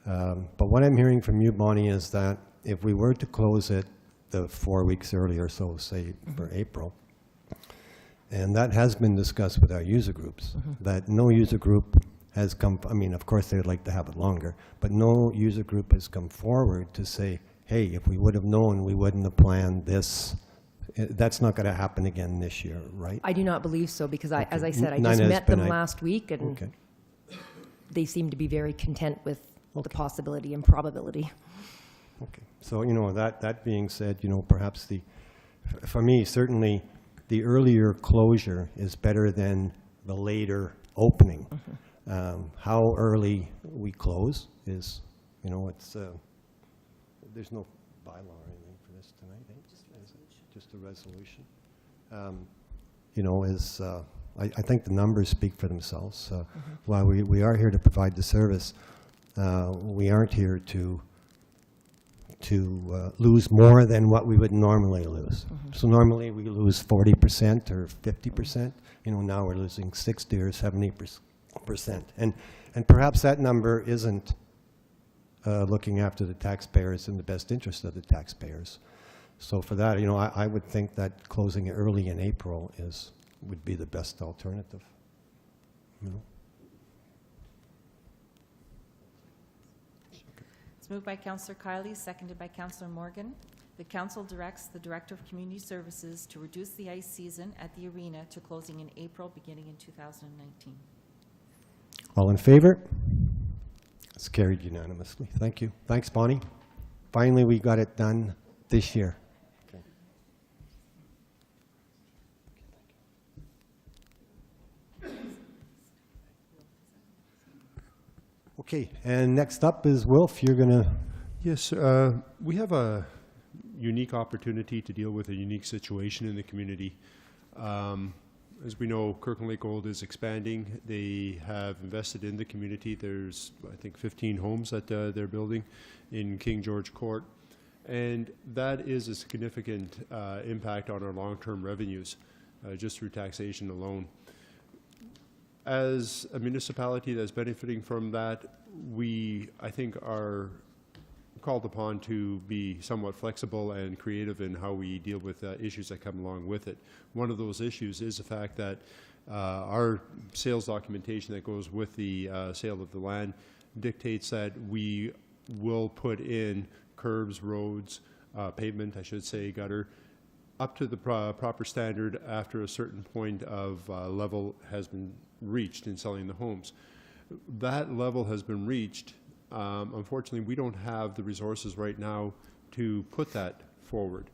But what I'm hearing from you, Bonnie, is that if we were to close it the 4 weeks earlier, so say for April, and that has been discussed with our user groups, that no user group has come, I mean, of course they'd like to have it longer, but no user group has come forward to say, hey, if we would have known, we wouldn't have planned this. That's not going to happen again this year, right? I do not believe so, because as I said, I None just has met them been last week, and Okay. they seem to be very content with the possibility and probability. Okay. So, you know, that being said, you know, perhaps for me, certainly the earlier closure is better than the later opening. How early we close is, you know, it's, there's no bylaw or anything for this tonight, eh? Just a resolution. You know, I think the numbers speak for themselves. While we are here to provide the service, we aren't here to lose more than what we would normally lose. So normally we lose 40% or 50%. You know, now we're losing 60 or 70%. And perhaps that number isn't looking after the taxpayers in the best interest of the taxpayers. So for that, you know, I would think that closing it early in April would be the best alternative. You know? It's moved by Councillor Kiley, seconded by Councillor Morgan. The council directs the Director of Community Services to reduce the ice season at the arena to closing in April, beginning in 2019. All in favor? It's carried unanimously. Thank you. Thanks, Bonnie. Finally, we got it done this year. Okay, and next up is Wilf. You're going to... Yes, we have a unique opportunity to deal with a unique situation in the community. As we know, Kirkland Lake Gold is expanding. They have invested in the community. There's, I think, 15 homes that they're building in King George Court. And that is a significant impact on our long-term revenues, just through taxation alone. as a municipality that's benefiting from that, we, I think, are called upon to be somewhat flexible and creative in how we deal with issues that come along with it. One of those issues is the fact that our sales documentation that goes with the sale of the land dictates that we will put in curbs, roads, pavement, I should say, gutter, up to the proper standard after a certain point of level has been reached in selling the homes. That level has been reached. Unfortunately, we don't have the resources right now to put that forward.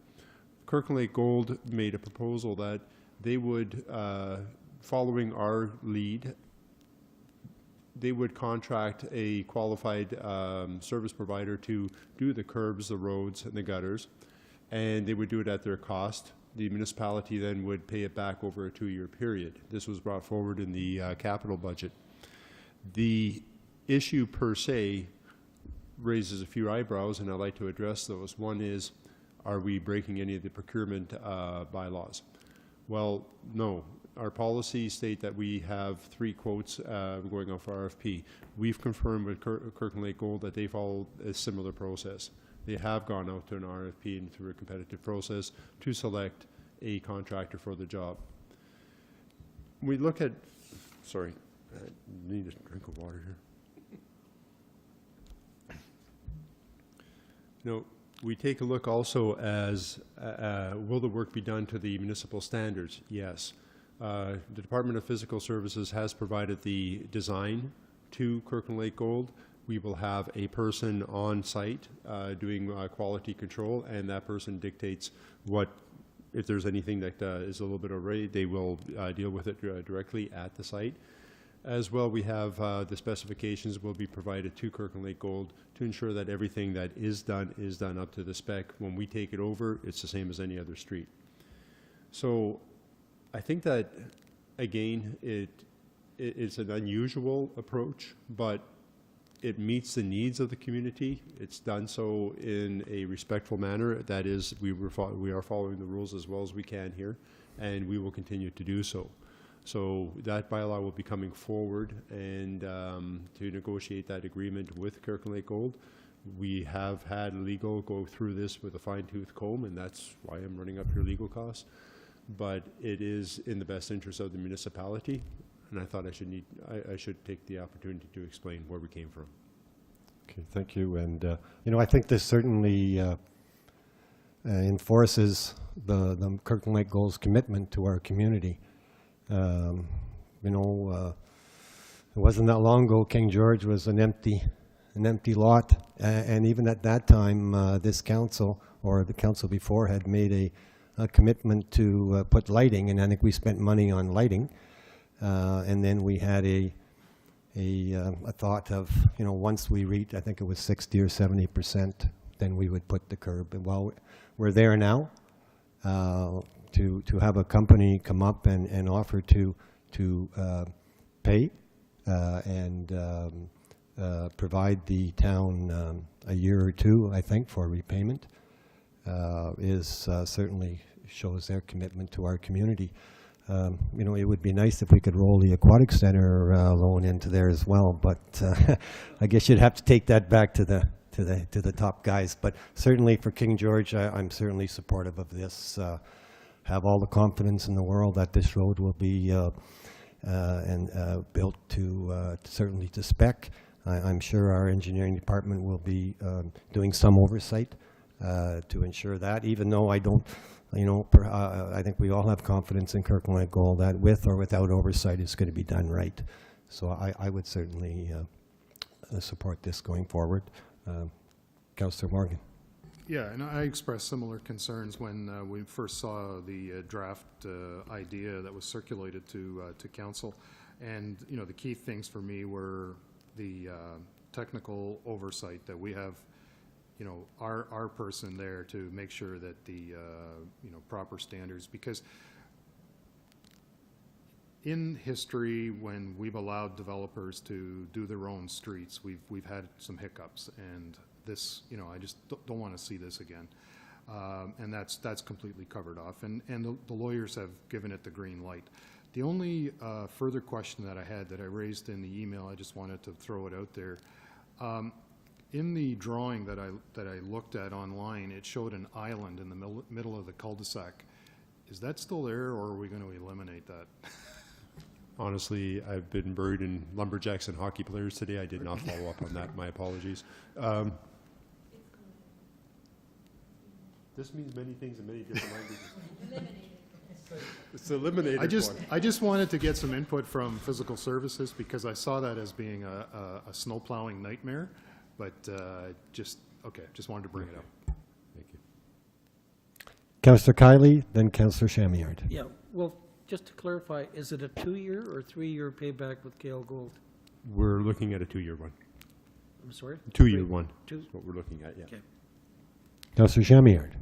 Kirkland Lake Gold made a proposal that they would, following our lead, they would contract a qualified service provider to do the curbs, the roads, and the gutters, and they would do it at their cost. The municipality then would pay it back over a 2-year period. This was brought forward in the capital budget. The issue per se raises a few eyebrows, and I'd like to address those. One is, are we breaking any of the procurement bylaws? Well, no. Our policies state that we have 3 quotes going off RFP. We've confirmed with Kirkland Lake Gold that they follow a similar process. They have gone out to an RFP and through a competitive process to select a contractor for the job. We look at, sorry, I need a drink of water here. No, we take a look also as, will the work be done to the municipal standards? Yes. The Department of Physical Services has provided the design to Kirkland Lake Gold. We will have a person on site doing quality control, and that person dictates what, if there's anything that is a little bit already, they will deal with it directly at the site. As well, we have the specifications will be provided to Kirkland Lake Gold to ensure that everything that is done up to the spec. When we take it over, it's the same as any other street. So I think that, again, it's an unusual approach, but it meets the needs of the community. It's done so in a respectful manner. That is, we are following the rules as well as we can here, and we will continue to do so. So that bylaw will be coming forward, and to negotiate that agreement with Kirkland Lake Gold. We have had legal go through this with a fine-tooth comb, and that's why I'm running up your legal costs. But it is in the best interest of the municipality, and I thought I should take the opportunity to explain where we came from. Okay, thank you. And, you know, I think this certainly enforces the Kirkland Lake Gold's commitment to our community. You know, it wasn't that long ago King George was an empty lot, and even at that time, this council, or the council before, had made a commitment to put lighting, and I think we spent money on lighting. And then we had a thought of, you know, once we reach, I think it was 60 or 70%, then we would put the curb. And well, we're there now. To have a company come up and offer to pay and provide the town a year or two, I think, for repayment is certainly shows their commitment to our community. You know, it would be nice if we could roll the Aquatic Center loan into there as well, but I guess you'd have to take that back to the top guys. But certainly for King George, I'm certainly supportive of this. Have all the confidence in the world that this road will be built to certainly to spec. I'm sure our engineering department will be doing some oversight to ensure that, even though I don't, you know, I think we all have confidence in Kirkland Lake Gold that with or without oversight, it's going to be done right. So I would certainly support this going forward. Councillor Morgan. Yeah, and I expressed similar concerns when we first saw the draft idea that was circulated to council. And, you know, the key things for me were the technical oversight, that we have, you know, our person there to make sure that the, you know, proper standards, because in history, when we've allowed developers to do their own streets, we've had some hiccups, and this, you know, I just don't want to see this again. And that's completely covered off, and the lawyers have given it the green light. The only further question that I had that I raised in the email, I just wanted to throw it out there. In the drawing that I looked at online, it showed an island in the middle of the cul-de-sac. Is that still there, or are we going to eliminate that? Honestly, I've been buried in lumberjacks and hockey players today. I did not follow up on that. My apologies. This means many things in many different languages. It's eliminated. I just wanted to get some input from physical services because I saw that as being a snow plowing nightmare, but just wanted to bring it up. Thank you. Councillor Kiley, then Councillor Shamiard. Yeah, well, just to clarify, is it a 2-year or 3-year payback with Gale Gold? We're looking at a 2-year one. I'm sorry? 2-year one. Two? That's what we're looking at, yeah. Okay. Councillor Shamiard.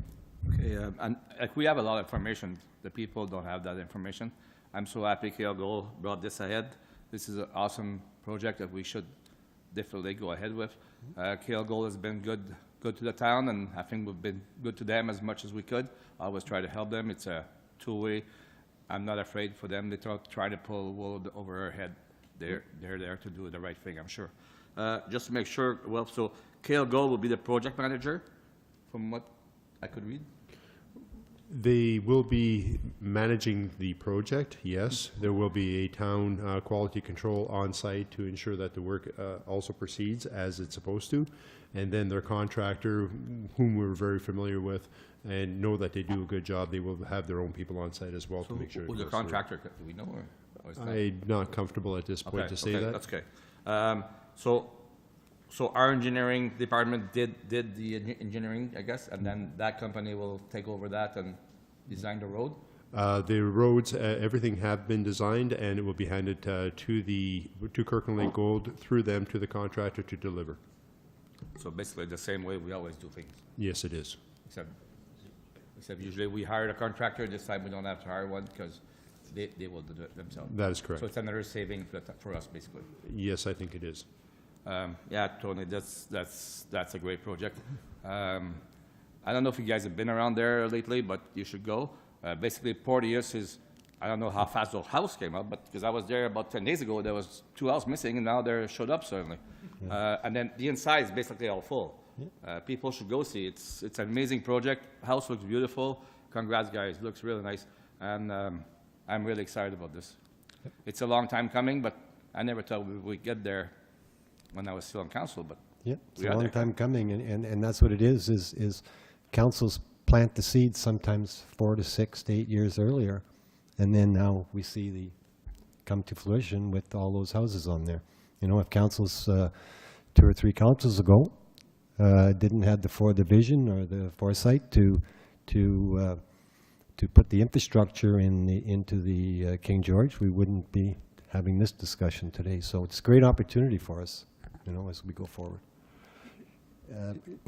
Okay, and like we have a lot of information. The people don't have that information. I'm so happy Kale Gold brought this ahead. This is an awesome project that we should definitely go ahead with. Kale Gold has been good to the town, and I think we've been good to them as much as we could. I always try to help them. It's a two-way. I'm not afraid for them. They try to pull wool over our head. They're there to do the right thing, I'm sure. Just to make sure, well, so Kale Gold will be the project manager, from what I could read. They will be managing the project, yes. There will be a town quality control on site to ensure that the work also proceeds as it's supposed to. And then their contractor, whom we're very familiar with and know that they do a good job, they will have their own people on site as well to make sure it Who's goes the through. contractor? Do we know? Or is that- I'm not comfortable at this point to say okay, that. that's okay. So our engineering department did the engineering, I guess, and then that company will take over that and design the road? The roads, everything have been designed, and it will be handed to Kirkland Lake Gold through them to the contractor to deliver. So basically the same way we always do things, Yes, it is. except usually we hire a contractor. This time we don't have to hire one because they will do it themselves. That is correct. So it's another saving for us, basically. Yes, I think it is. Yeah, Tony, that's a great project. I don't know if you guys have been around there lately, but you should go. Basically, Porteous is, I don't know how fast the house came up, but because I was there about 10 days ago, there was 2 houses missing, and now they're showed up suddenly. And then the inside is basically all full. People should go see. It's an amazing project. House looks beautiful. Congrats, guys. Looks really nice. And I'm really excited about this. It's a long time coming, but I never thought we would get there when I was still on council, but Yeah, it's we a are long there. time coming, and that's what it is councils plant the seeds sometimes 4 to 6 to 8 years earlier, and then now we see the come to fruition with all those houses on there. You know, if councils, 2 or 3 councils ago, didn't have the vision or the foresight to put the infrastructure into the King George, we wouldn't be having this discussion today. So it's a great opportunity for us, you know, as we go forward.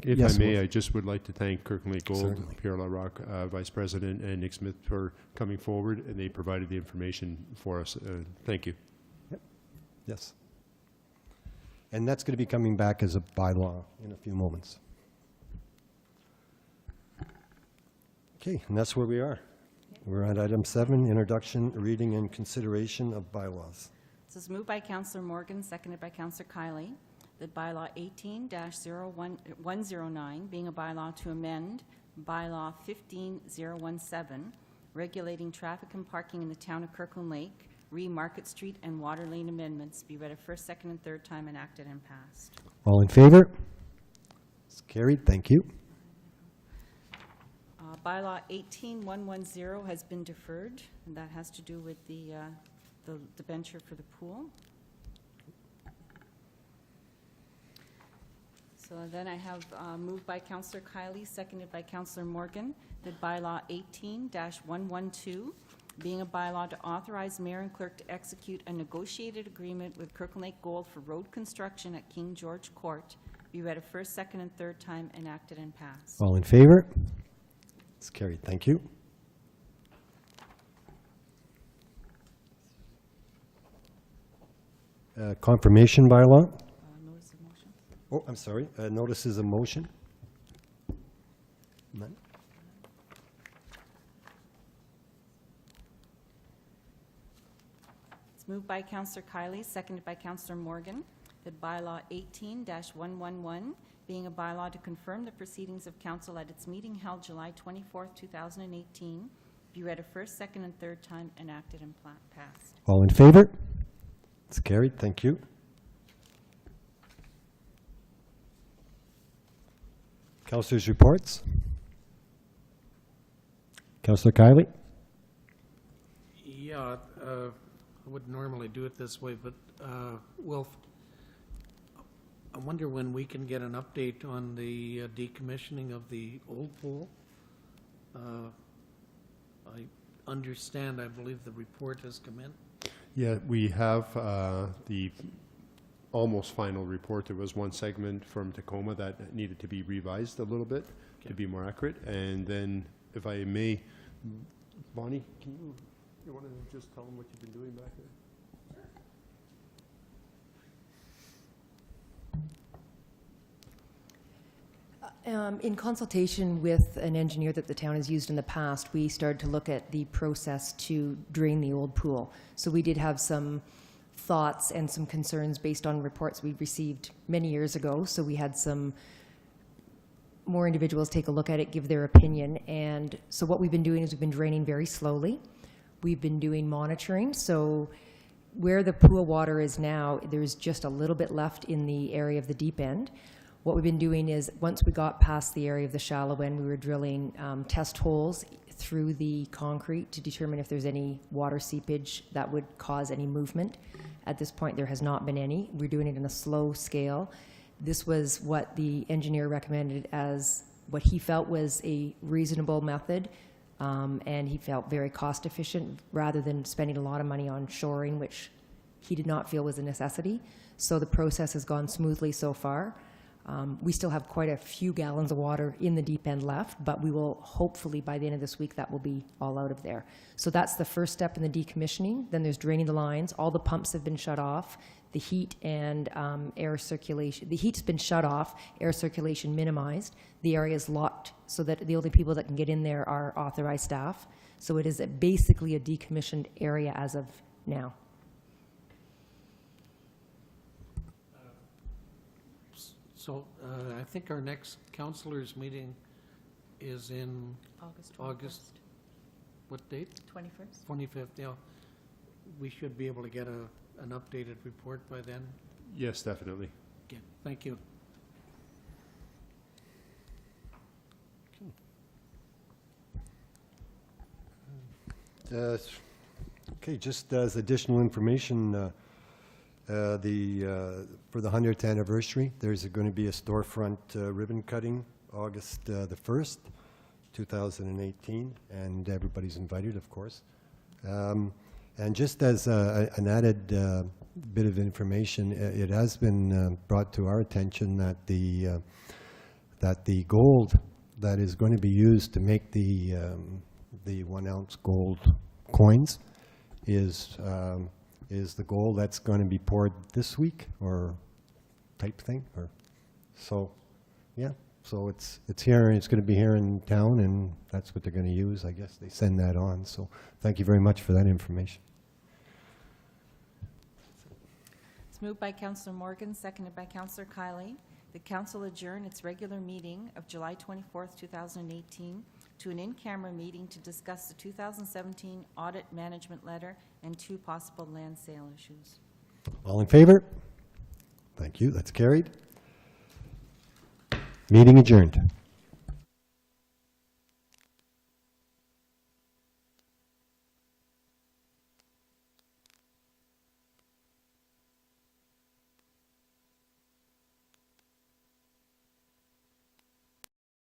If Yes, I may, Wolf. I just would like to thank Kirkland Lake Gold, Certainly. Pierre Larocque, Vice President, and Nick Smith for coming forward, and they provided the information for us. Thank you. Yes. And that's going to be coming back as a bylaw in a few moments. Okay, and that's where we are. We're at item 7, introduction, reading, and consideration of bylaws. This is moved by Councillor Morgan, seconded by Councillor Kiley, that bylaw 18-109, being a bylaw to amend bylaw 15017, regulating traffic and parking in the town of Kirkland Lake, Market Street and Water Lane amendments, be read a first, second, and third time, enacted and passed. All in favor? It's carried, thank you. Bylaw 18110 has been deferred, and that has to do with the debenture for the pool. So then I have moved by Councillor Kiley, seconded by Councillor Morgan, that bylaw 18-112, being a bylaw to authorize mayor and clerk to execute a negotiated agreement with Kirkland Lake Gold for road construction at King George Court, be read a first, second, and third time, enacted and passed. All in favor? It's carried, thank you. Confirmation bylaw? Notice of motion. Oh, I'm sorry, notices of motion? None? It's moved by Councillor Kiley, seconded by Councillor Morgan, that bylaw 18-111, being a bylaw to confirm the proceedings of council at its meeting held July 24th, 2018, be read a first, second, and third time, enacted and passed. All in favor? It's carried. Thank you. Councilors' reports. Councillor Kiley? Yeah, I wouldn't normally do it this way, but, Wilf, I wonder when we can get an update on the decommissioning of the old pool? I understand, I believe the report has come in. Yeah, we have the almost final report. There was one segment from Tacoma that needed to be revised a little bit to be more accurate. And then, if I may, Bonnie, you want to just tell them what you've been doing back there? In consultation with an engineer that the town has used in the past, we started to look at the process to drain the old pool. So we did have some thoughts and some concerns based on reports we received many years ago. So we had some more individuals take a look at it, give their opinion. And so what we've been doing is we've been draining very slowly. We've been doing monitoring. So where the pool water is now, there's just a little bit left in the area of the deep end. What we've been doing is, once we got past the area of the shallow end, we were drilling test holes through the concrete to determine if there's any water seepage that would cause any movement. At this point, there has not been any. We're doing it in a slow scale. This was what the engineer recommended as what he felt was a reasonable method, and he felt very cost efficient rather than spending a lot of money on shoring, which he did not feel was a necessity. So the process has gone smoothly so far. We still have quite a few gallons of water in the deep end left, but we will hopefully by the end of this week that will be all out of there. So that's the first step in the decommissioning. Then there's draining the lines. All the pumps have been shut off. The heat and air circulation, the heat's been shut off, air circulation minimized. The area is locked so that the only people that can get in there are authorized staff. So it is basically a decommissioned area as of now. So I think our next councillors' meeting is in August August. What date? 21st. 25th, yeah. We should be able to get an updated report by then. Yes, definitely. Okay, thank you. Okay, just as additional information, for the 100th anniversary, there's going to be a storefront ribbon cutting August the 1st, 2018, and everybody's invited, of course. And just as an added bit of information, it has been brought to our attention that the gold that is going to be used to make the 1 ounce gold coins is the gold that's going to be poured this week, or type thing, or so, yeah. So it's here, and it's going to be here in town, and that's what they're going to use. I guess they send that on. So thank you very much for that information. It's moved by Councillor Morgan, seconded by Councillor Kiley. The council adjourn its regular meeting of July 24th, 2018 to an in-camera meeting to discuss the 2017 audit management letter and 2 possible land sale issues. All in favor? Thank you. That's carried. Meeting adjourned.